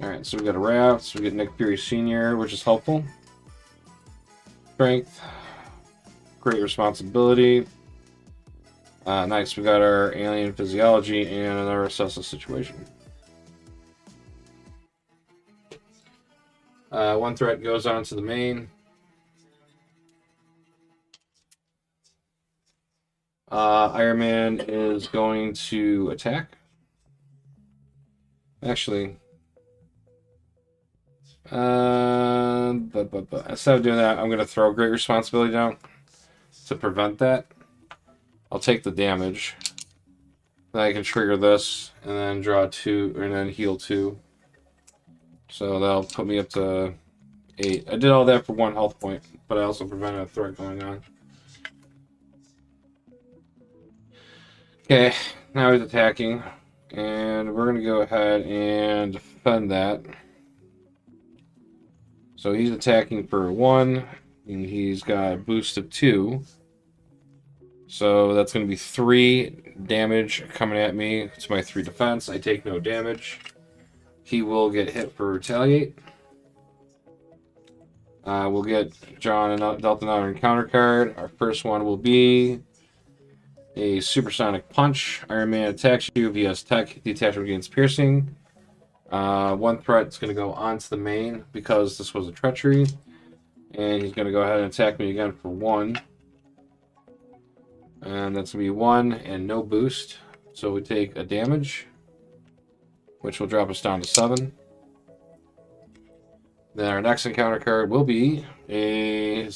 Alright, so we got a Raft, so we get Nick Fury Sr., which is helpful. Strength. Great responsibility. Nice, we got our Alien Physiology and another Assess the Situation. 1 threat goes on to the main. Iron Man is going to attack. Actually... instead of doing that, I'm going to throw Great Responsibility down to prevent that. I'll take the damage. Then I can trigger this and then draw 2 and then heal 2. So that'll put me up to 8. I did all that for 1 health point, but I also prevented a threat going on. Okay, now he's attacking, and we're going to go ahead and defend that. So he's attacking for 1, and he's got a boost of 2. So that's going to be 3 damage coming at me. It's my 3 defense. I take no damage. He will get hit for retaliate. We'll get John and Delta another encounter card. Our first one will be a Supersonic Punch. Iron Man attacks you. If he has tech, the attachment gains piercing. 1 threat is going to go onto the main because this was a treachery. And he's going to go ahead and attack me again for 1. And that's going to be 1 and no boost. So we take a damage, which will drop us down to 7. Then our next encounter card will be a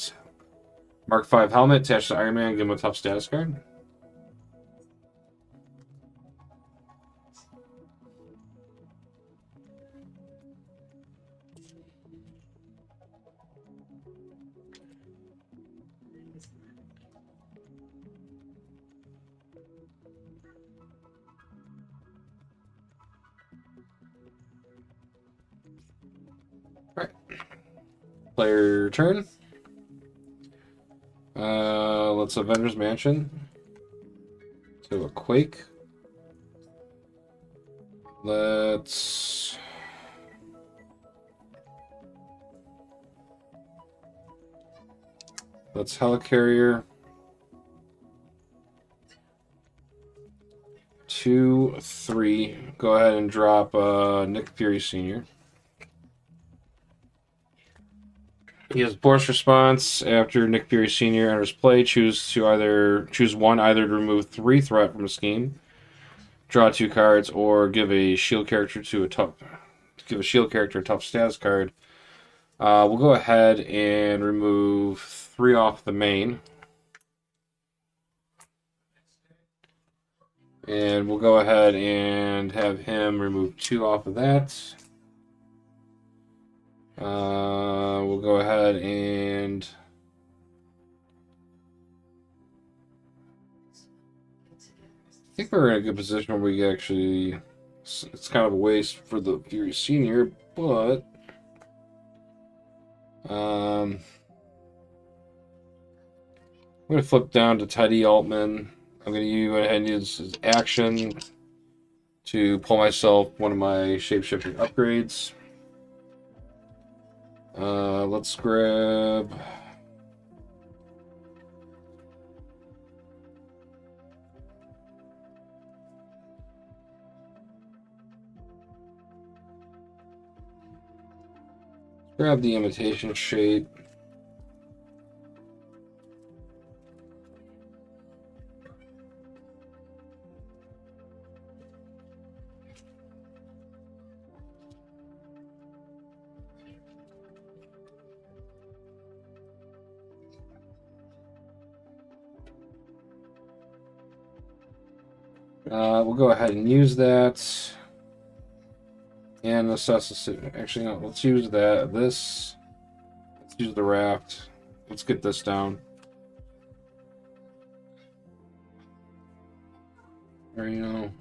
Mark 5 helmet attached to Iron Man. Give him a tough status card. Player turn. Let's Avengers Mansion. So a Quake. Let's Helicarrier. 2, 3. Go ahead and drop Nick Fury Sr. He has Burst Response. After Nick Fury Sr. enters play, choose one either to remove 3 threat from a scheme, draw 2 cards, or give a shield character a tough status card. We'll go ahead and remove 3 off the main. And we'll go ahead and have him remove 2 off of that. We'll go ahead and I think we're in a good position where we actually, it's kind of a waste for the Fury Senior, but I'm going to flip down to Teddy Altman. I'm going to go ahead and use his action to pull myself one of my shapeshifting upgrades. Let's grab the imitation shape. We'll go ahead and use that. And assess the... Actually, no, let's use that. Let's use the raft. Let's get this down. Or, you know...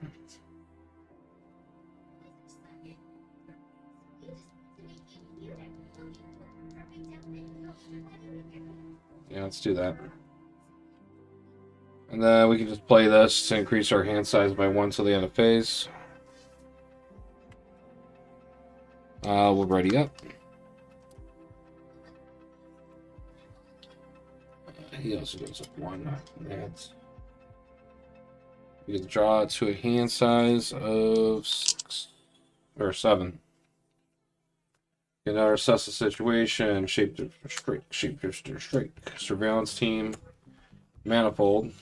Yeah, let's do that. And then we can just play this to increase our hand size by 1 till the end of phase. We'll ready up. He also goes up 1. That's... We can draw it to a hand size of 6 or 7. Get our assess the situation, shapeshifter strike, surveillance team, manifold,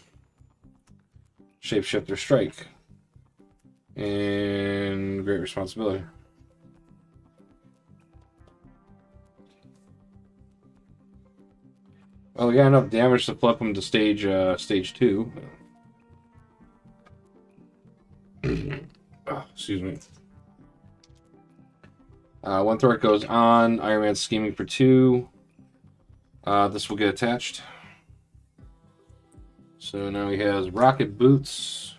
shapeshifter strike, and great responsibility. Well, we got enough damage to flip him to stage 2. Oh, excuse me. 1 threat goes on. Iron Man's scheming for 2. This will get attached. So now he has rocket boots.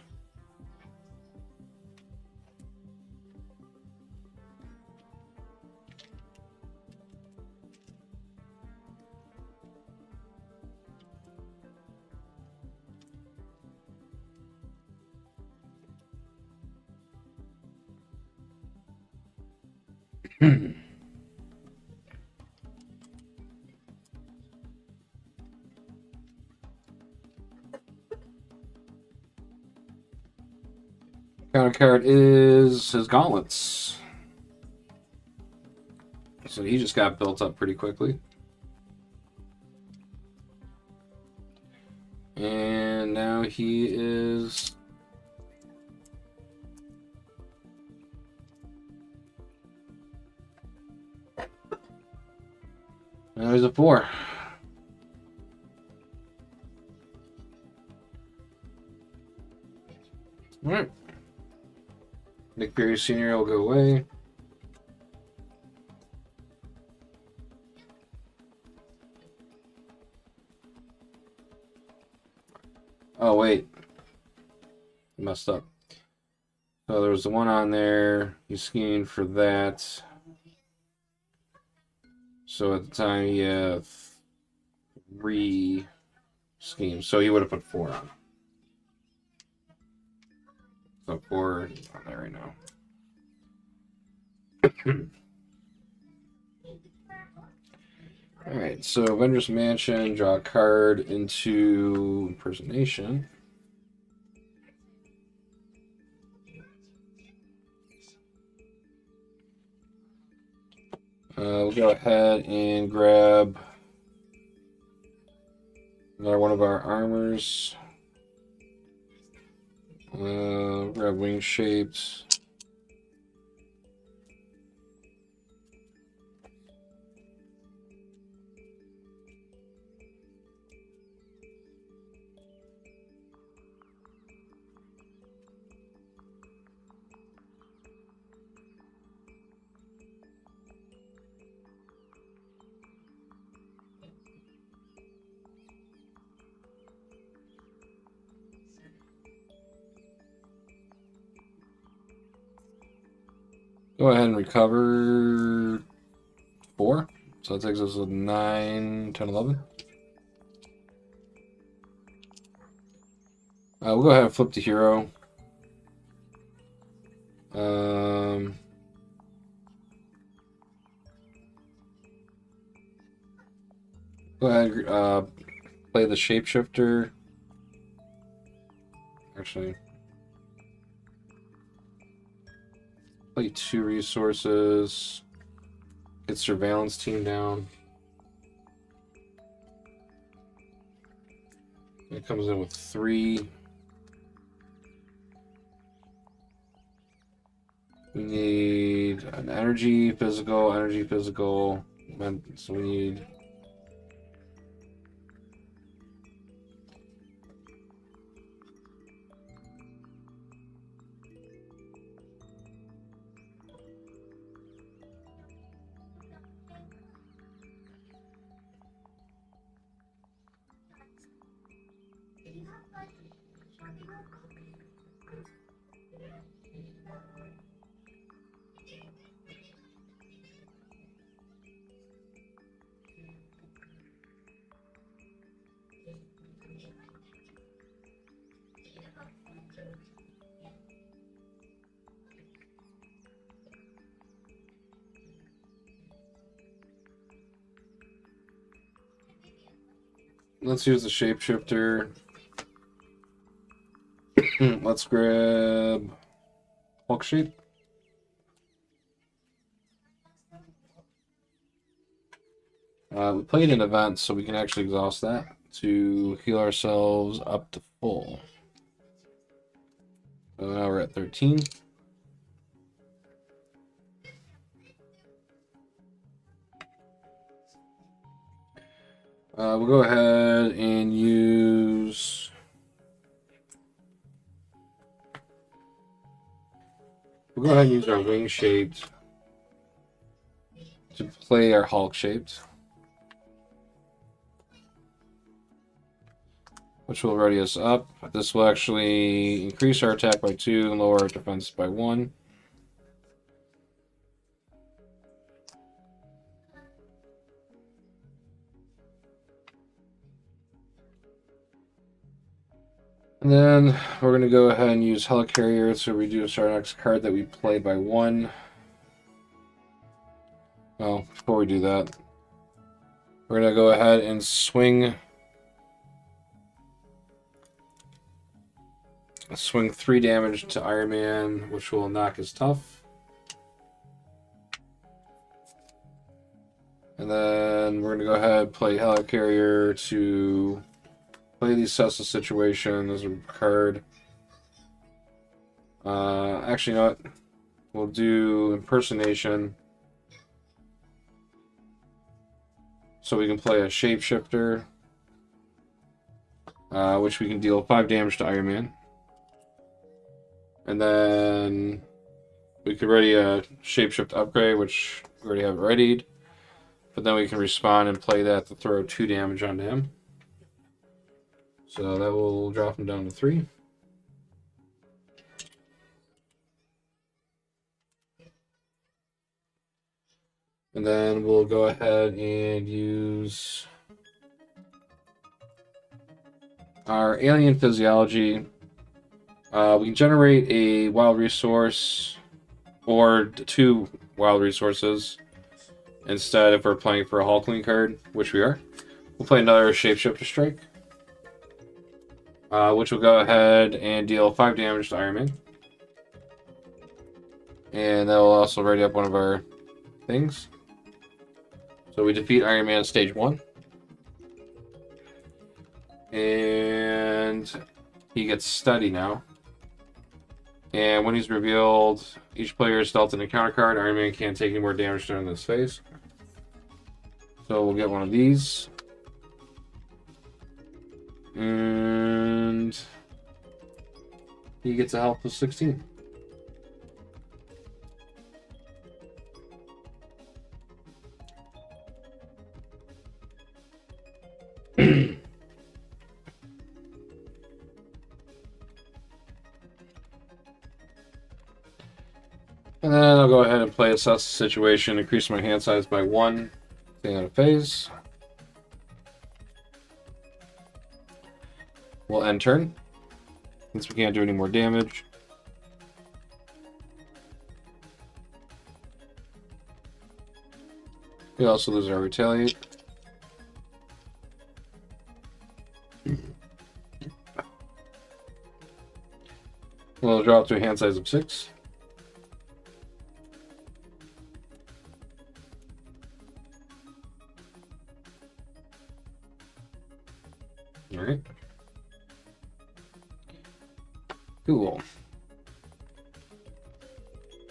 Counter card is his gauntlets. So he just got built up pretty quickly. And now he is... Now he's a 4. Alright. Nick Fury Sr. will go away. Oh, wait. I messed up. So there was the one on there. He's skiing for that. So at the time he had 3 schemes. So he would have put 4 on. So 4 on there right now. Alright, so Avengers Mansion, draw a card into Impersonation. We'll go ahead and grab another one of our armors. Grab wing shaped. Go ahead and recover 4. So that takes us to 9, 10, 11. We'll go ahead and flip to hero. Go ahead and play the shapeshifter. Actually, play 2 resources. Get surveillance team down. It comes in with 3. We need an energy, physical. So we need. Let's use the shapeshifter. Let's grab Hulk shape. We played an event, so we can actually exhaust that to heal ourselves up to full. So now we're at 13. We'll go ahead and use. We'll go ahead and use our wing shaped to play our Hulk shaped, which will ready us up. This will actually increase our attack by 2 and lower our defense by 1. And then we're going to go ahead and use Helicarrier to reduce our next card that we play by 1. Well, before we do that, we're going to go ahead and swing 3 damage to Iron Man, which will knock his tough. And then we're going to go ahead and play Helicarrier to play the assess the situation as a card. Actually, you know what? We'll do Impersonation. So we can play a Shapeshifter, which we can deal 5 damage to Iron Man. And then we could ready a Shapeshift upgrade, which we already have readied. But then we can respond and play that to throw 2 damage onto him. So that will drop him down to 3. And then we'll go ahead and use our alien physiology. We can generate a wild resource or 2 wild resources instead if we're playing for a Hulkling card, which we are. We'll play another Shapeshifter Strike, which will go ahead and deal 5 damage to Iron Man. And that will also ready up one of our things. So we defeat Iron Man stage 1. And he gets steady now. And when he's revealed, each player is dealt an encounter card. Iron Man can't take any more damage during this phase. So we'll get one of these. And he gets a health of 16. And then I'll go ahead and play Assess the Situation, increase my hand size by 1, staying out of phase. We'll end turn, since we can't do any more damage. We also lose our Retaliate. We'll drop to a hand size of 6. Alright. Cool.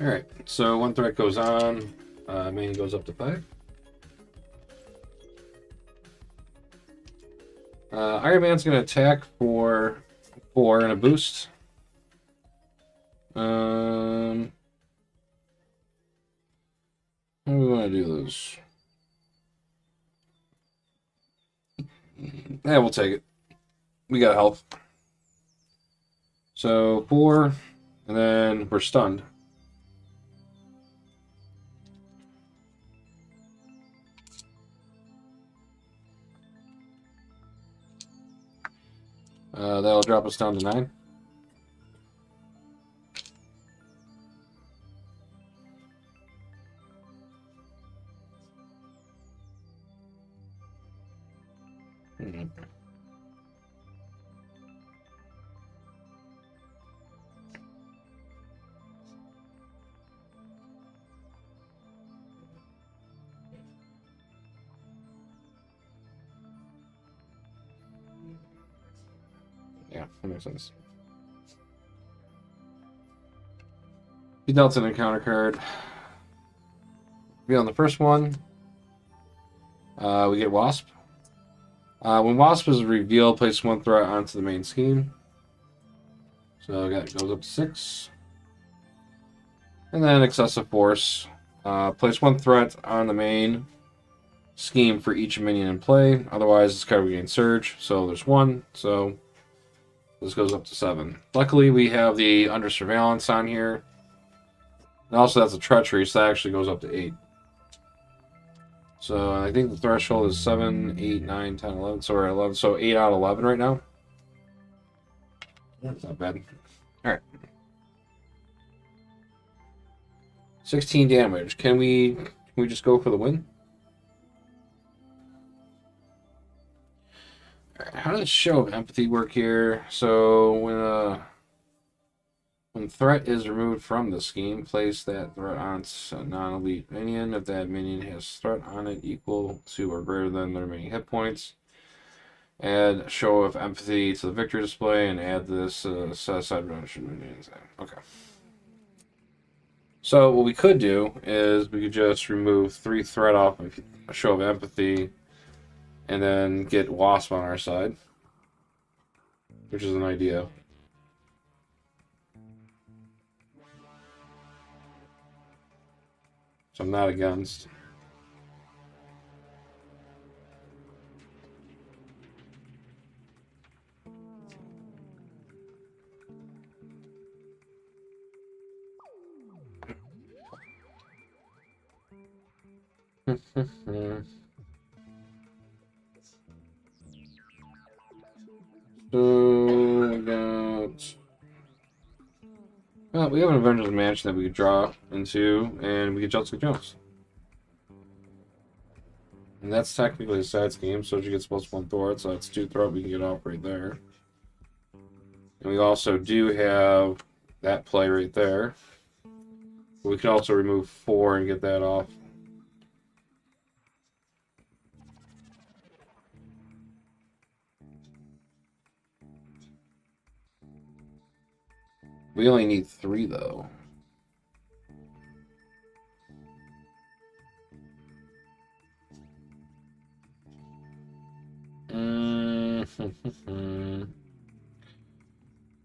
Alright, so 1 threat goes on. Main goes up to 5. Iron Man's going to attack for 4 and a boost. How do we want to do this? Yeah, we'll take it. We got health. So 4, and then we're stunned. That'll drop us down to 9. Yeah, that makes sense. He dealt an encounter card. Be on the first one. We get Wasp. When Wasp is revealed, place 1 threat onto the main scheme. So that goes up to 6. And then Excessive Force. Place 1 threat on the main scheme for each minion in play. Otherwise, this card will gain Surge. So there's 1. So this goes up to 7. Luckily, we have the Under Surveillance on here. And also, that's a Treachery, so that actually goes up to 8. So I think the threshold is 7, 8, 9, 10, 11. So we're at 11. So 8 out of 11 right now. That's not bad. Alright. 16 damage. Can we just go for the win? Alright, how does Show of Empathy work here? So when threat is removed from the scheme, place that threat on a non-elite minion. If that minion has threat on it equal to or greater than their remaining hit points, add Show of Empathy to the victory display and add this set aside redemption minions. Okay. So what we could do is we could just remove 3 threat off of a Show of Empathy and then get Wasp on our side, which is an idea. So I'm not against. So we got. Well, we have an Avengers Mansion that we could draw into, and we could Jessica Jones. And that's technically a side scheme, so she gets +1 thwart, so that's 2 thwart we can get off right there. And we also do have that play right there. But we can also remove 4 and get that off. We only need 3 though.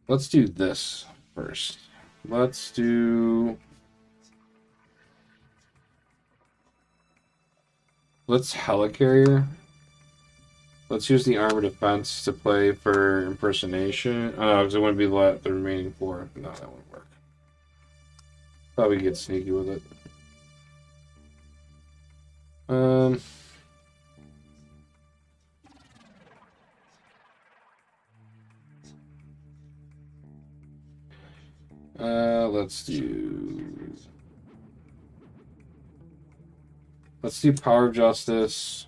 Let's do this first. Let's Helicarrier. Let's use the Armor Defense to play for Impersonation. Oh, because it wouldn't be the remaining 4. No, that wouldn't work. Thought we could get sneaky with it. Let's do Power of Justice.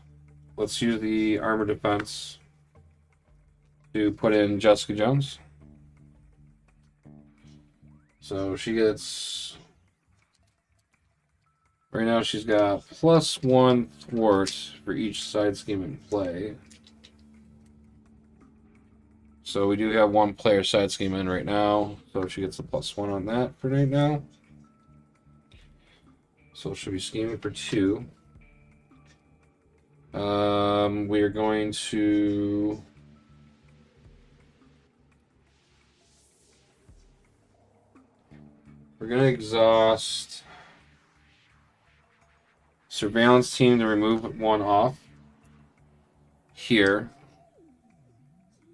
Let's use the Armor Defense to put in Jessica Jones. So she gets... Right now she's got +1 thwart for each side scheme in play. So we do have 1 player side scheme in right now. So she gets a +1 on that for right now. So she'll be scheming for 2. We are going to... We're going to exhaust Surveillance Team to remove 1 off here.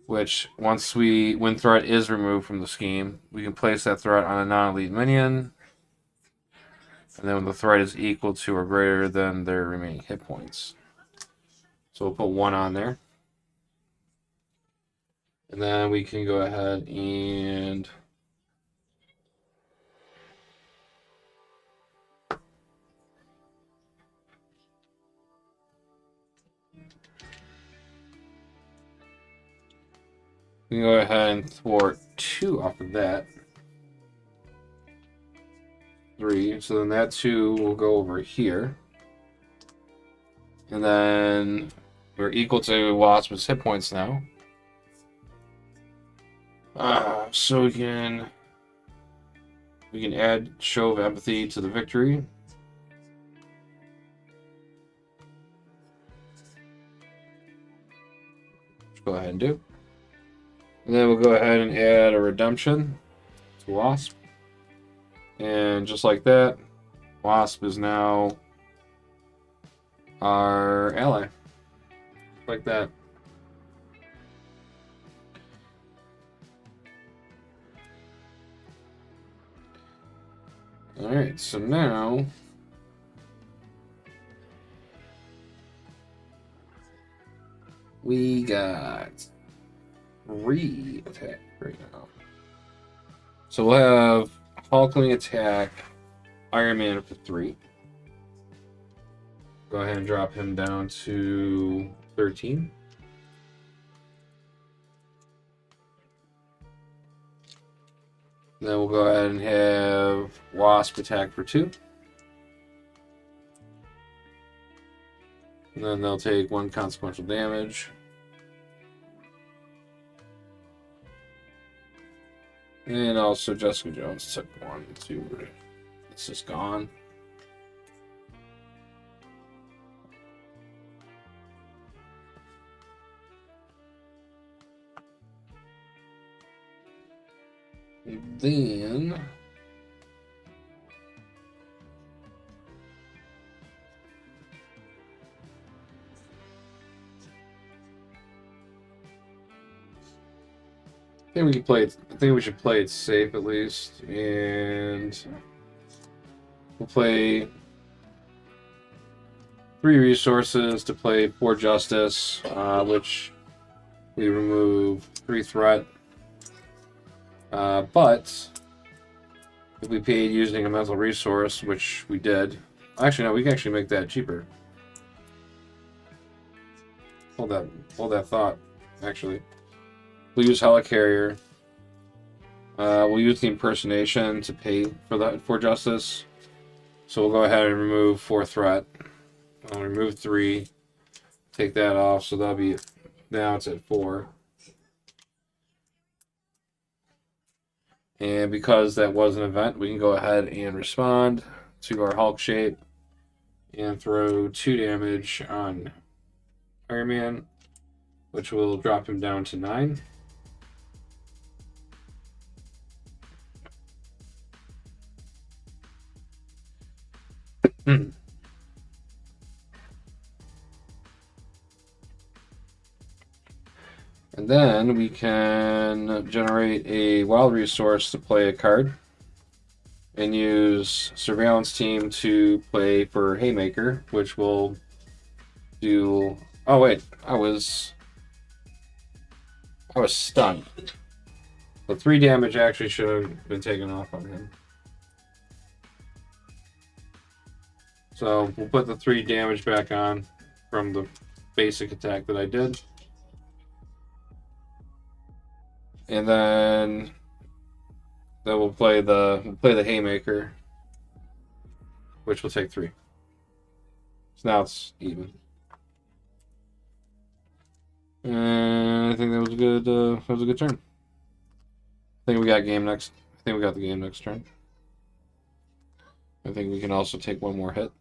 Which, when threat is removed from the scheme, we can place that threat on a non-elite minion. And then when the threat is equal to or greater than their remaining hit points. So we'll put 1 on there. And then we can go ahead and... We can go ahead and thwart 2 off of that. 3. So then that 2 will go over here. And then we're equal to Wasp's hit points now. So we can add Show of Empathy to the victory. Go ahead and do. And then we'll go ahead and add a Redemption to Wasp. And just like that, Wasp is now our ally. Like that. Alright, so now we got 3 attack right now. So we'll have Hulkling attack, Iron Man for 3. Go ahead and drop him down to 13. Then we'll go ahead and have Wasp attack for 2. And then they'll take 1 consequential damage. And also Jessica Jones took 1, 2. This is gone. And then I think we can play it. I think we should play it safe at least, and we'll play 3 resources to play 4 Justice, which we remove 3 threat. But if we paid using a mental resource, which we did, actually no, we can actually make that cheaper. Hold that thought. Actually, we'll use Helicarrier. We'll use the impersonation to pay for that 4 Justice. So we'll go ahead and remove 4 threat. I'll remove 3. Take that off, so that'll be, now it's at 4. And because that was an event, we can go ahead and respond to our Hulk shape and throw 2 damage on Iron Man, which will drop him down to 9. And then we can generate a wild resource to play a card and use Surveillance Team to play for Haymaker, which will do... Oh wait, I was stunned. The 3 damage actually should have been taken off on him. So we'll put the 3 damage back on from the basic attack that I did. And then we'll play the Haymaker, which will take 3. So now it's even. And I think that was a good. That was a good turn. I think we got game next. I think we got the game next turn. I think we can also take 1 more hit.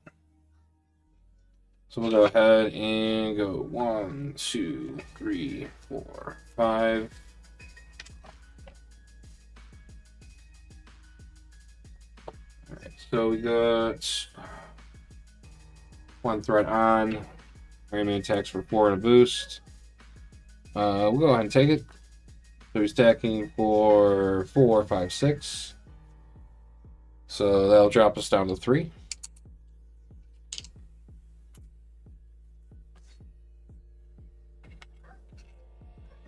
So we'll go ahead and go 1, 2, 3, 4, 5. Alright, so we got 1 threat on. Iron Man attacks for 4 and a boost. We'll go ahead and take it. So he's stacking for 4, 5, 6. So that'll drop us down to 3.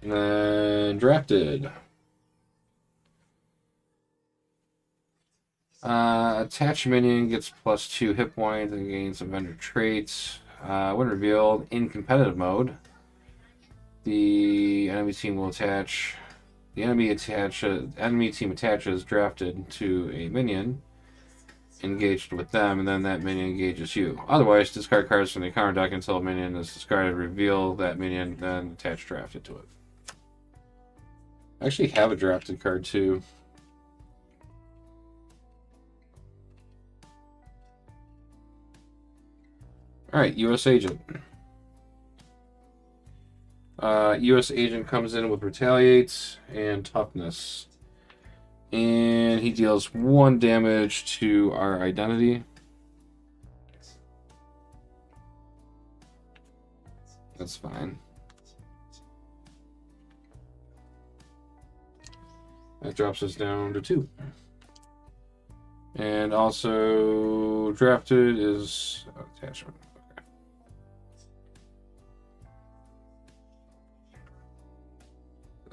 And then drafted. Attached minion gets +2 hit points and gains some vendor traits. When revealed in competitive mode, the enemy team will attach. The enemy team attaches drafted to a minion engaged with them, and then that minion engages you. Otherwise, discard cards from the counter deck until a minion is discarded. Reveal that minion, then attach drafted to it. I actually have a drafted card too. Alright, U.S. Agent. U.S. Agent comes in with Retaliate and Toughness. And he deals 1 damage to our identity. That's fine. That drops us down to 2. And also drafted is attachment.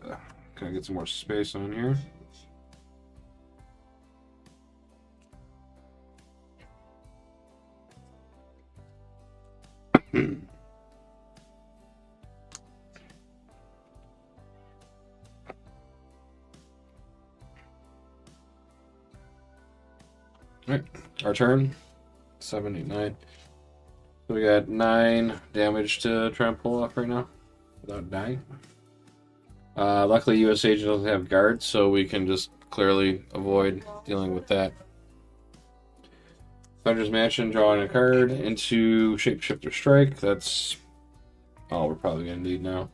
Okay. Can I get some more space on here? Alright, our turn. 7, 8, 9. So we got 9 damage to try and pull off right now without dying. Luckily, U.S. Agent doesn't have guards, so we can just clearly avoid dealing with that. Thunder's Mansion, drawing a card into Shapeshifter Strike. That's all we're probably going to need now.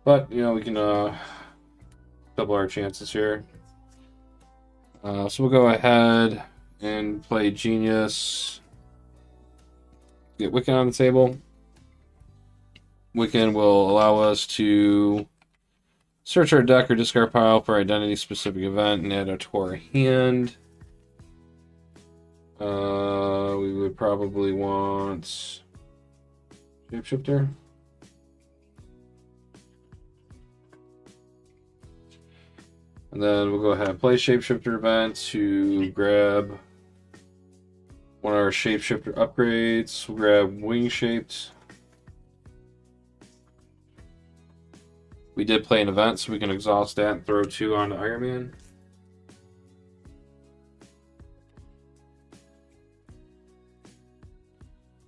But, you know, we can double our chances here. So we'll go ahead and play Genius. Get Wiccan on the table. Wiccan will allow us to search our deck or discard pile for identity-specific event and add it to our hand. We would probably want shapeshifter. And then we'll go ahead and play shapeshifter event to grab one of our shapeshifter upgrades. We'll grab wing shaped. We did play an event, so we can exhaust that and throw 2 on Iron Man.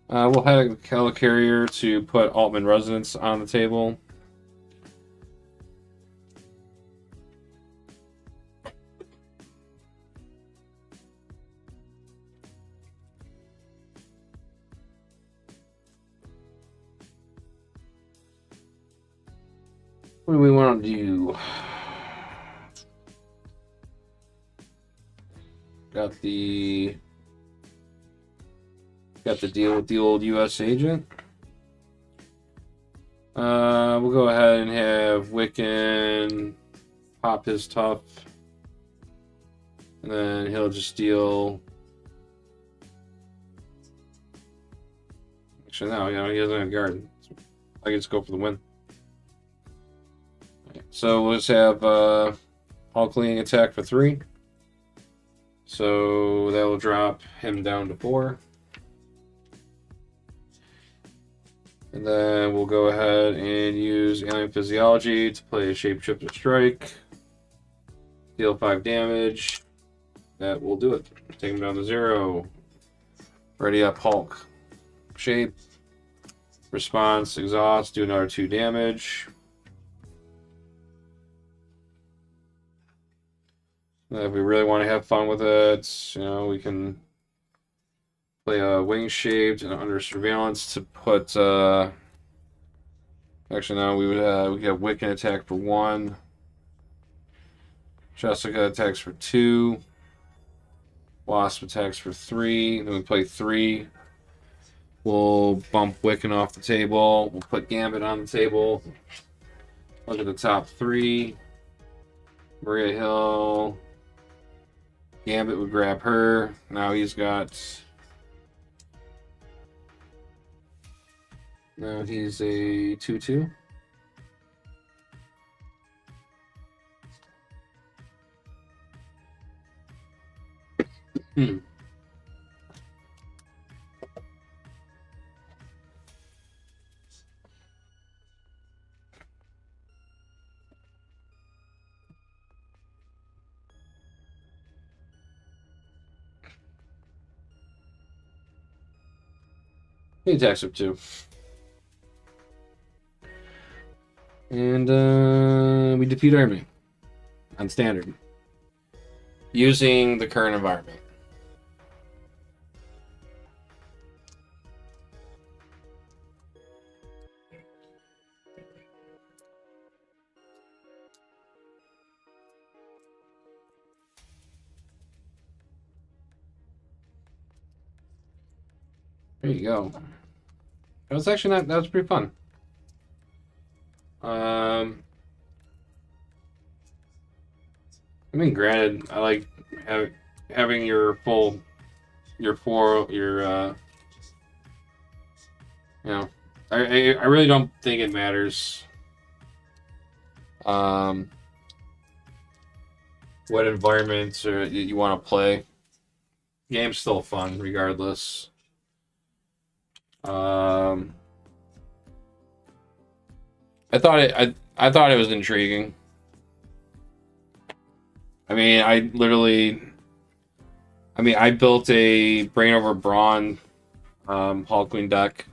We'll head a Helicarrier to put Altman Resonance on the table. What do we want to do? Got the deal with the old U.S. agent. We'll go ahead and have Wiccan pop his tough, and then he'll just deal. Actually, no, he doesn't have guard. I can just go for the win. So we'll just have all cleaning attack for 3. So that will drop him down to 4. And then we'll go ahead and use Alien Physiology to play a Shapeshifter Strike. Deal 5 damage. That will do it. Take him down to 0. Ready up Hulk. Shape. Response. Exhaust. Do another 2 damage. If we really want to have fun with it, you know, we can play a wing shaped and under surveillance to put. Actually, no, we could have Wiccan attack for 1. Jessica attacks for 2. Wasp attacks for 3. Then we play 3. We'll bump Wiccan off the table. We'll put Gambit on the table. Look at the top 3. Maria Hill. Gambit would grab her. Now he's got. Now he's a 2/2. He attacks up 2. And we defeat Army on standard using the current environment. There you go. That was actually not. That was pretty fun. I mean, granted, I like having your full, you know, I really don't think it matters. What environments you want to play. Game's still fun regardless. I thought it was intriguing. I mean, I built a Brain over Brawn Hulkling deck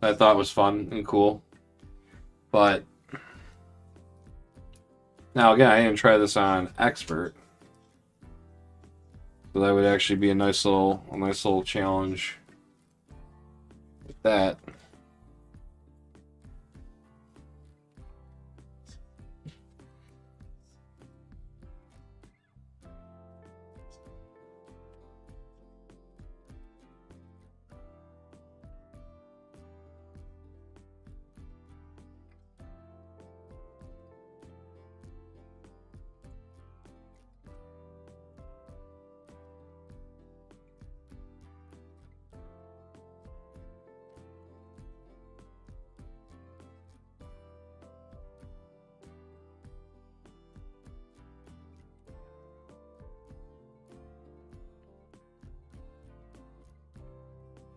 that I thought was fun and cool. But now again, I didn't try this on Expert. So that would actually be a nice little challenge with that.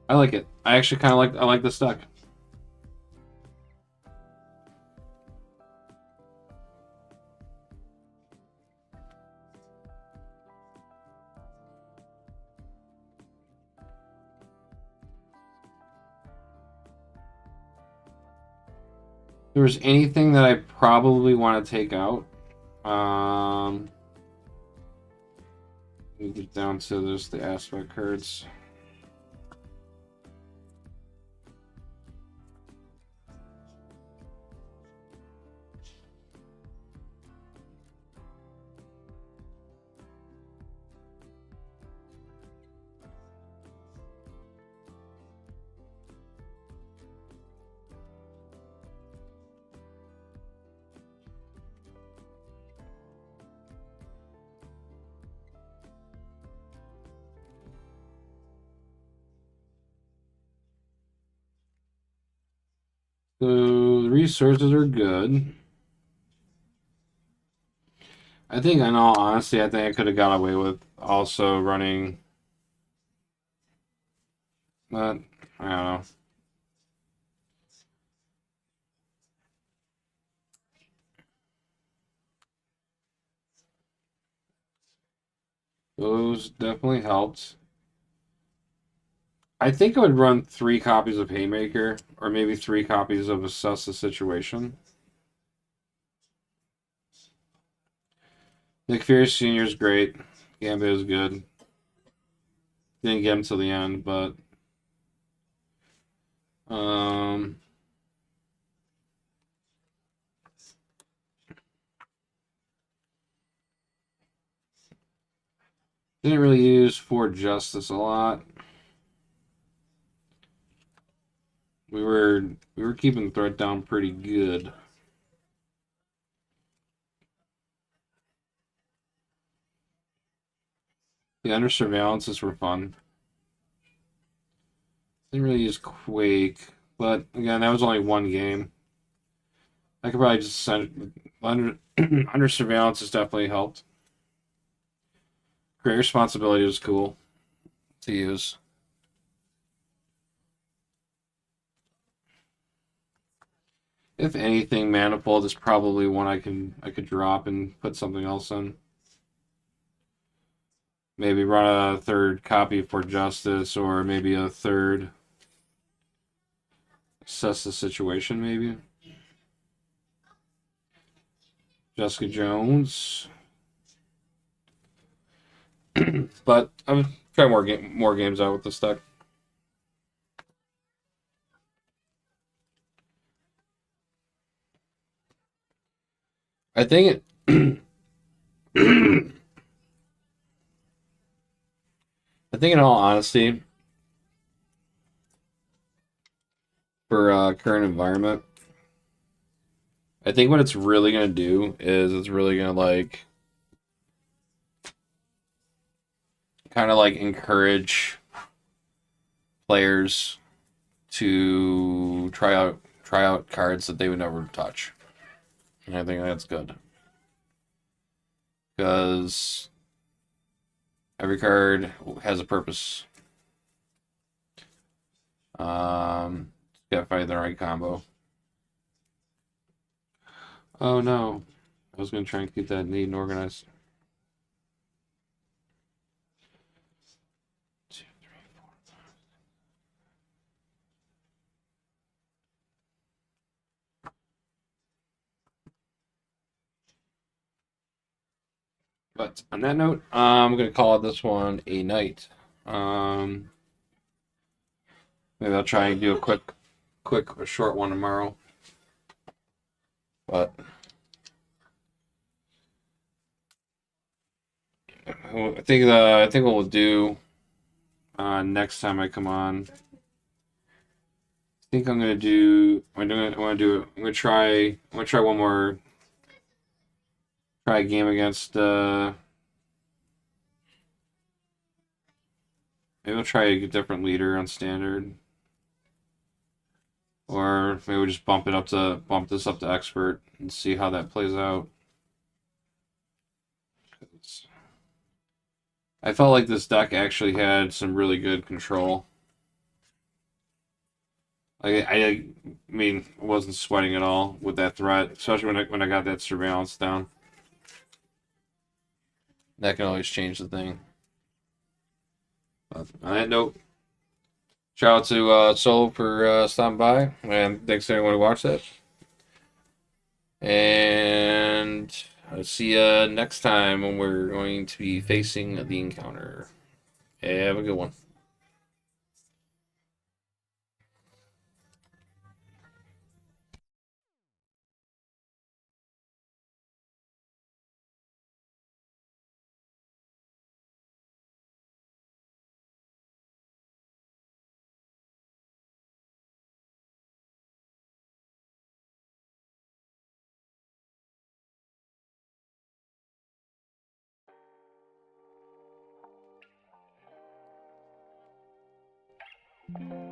I like it. I actually kind of like. I like this deck. If there's anything that I probably want to take out. We get down to just the aspect cards. So the resources are good. I think, in all honesty, I think I could have got away with also running, but I don't know. Those definitely helped. I think I would run 3 copies of Haymaker, or maybe 3 copies of Assess the Situation. Nick Fury Sr. is great. Gambit is good. Didn't get him till the end, but didn't really use For Justice a lot. We were keeping the threat down pretty good. The Under Surveillances were fun. Didn't really use Quake, but again, that was only one game. I could probably just send Under Surveillance has definitely helped. Great Responsibility was cool to use. If anything, Manifold is probably one I could drop and put something else in. Maybe run a 3rd copy for Justice, or maybe a 3rd Assess the Situation, maybe. Jessica Jones. But I'm trying more games out with this deck. I think it. I think, in all honesty, for current environment, I think what it's really gonna do is it's really gonna like kind of like encourage players to try out cards that they would never touch. And I think that's good. Because every card has a purpose. Gotta find the right combo. Oh no. I was gonna try and keep that neat and organized. 2, 3, 4, 5. But on that note, I'm gonna call this one a night. Maybe I'll try and do a quick, short one tomorrow. But I think what we'll do next time I come on. I think I'm gonna do. I'm gonna try one more. Try a game against. Maybe I'll try a different leader on standard. Or maybe we'll just bump this up to expert and see how that plays out. I felt like this deck actually had some really good control. I mean, wasn't sweating at all with that threat, especially when I got that surveillance down. That can always change the thing. But on that note, shout out to Solo for stopping by, and thanks to anyone who watched it. And I'll see you next time when we're going to be facing the encounter. Have a good one. Thank you.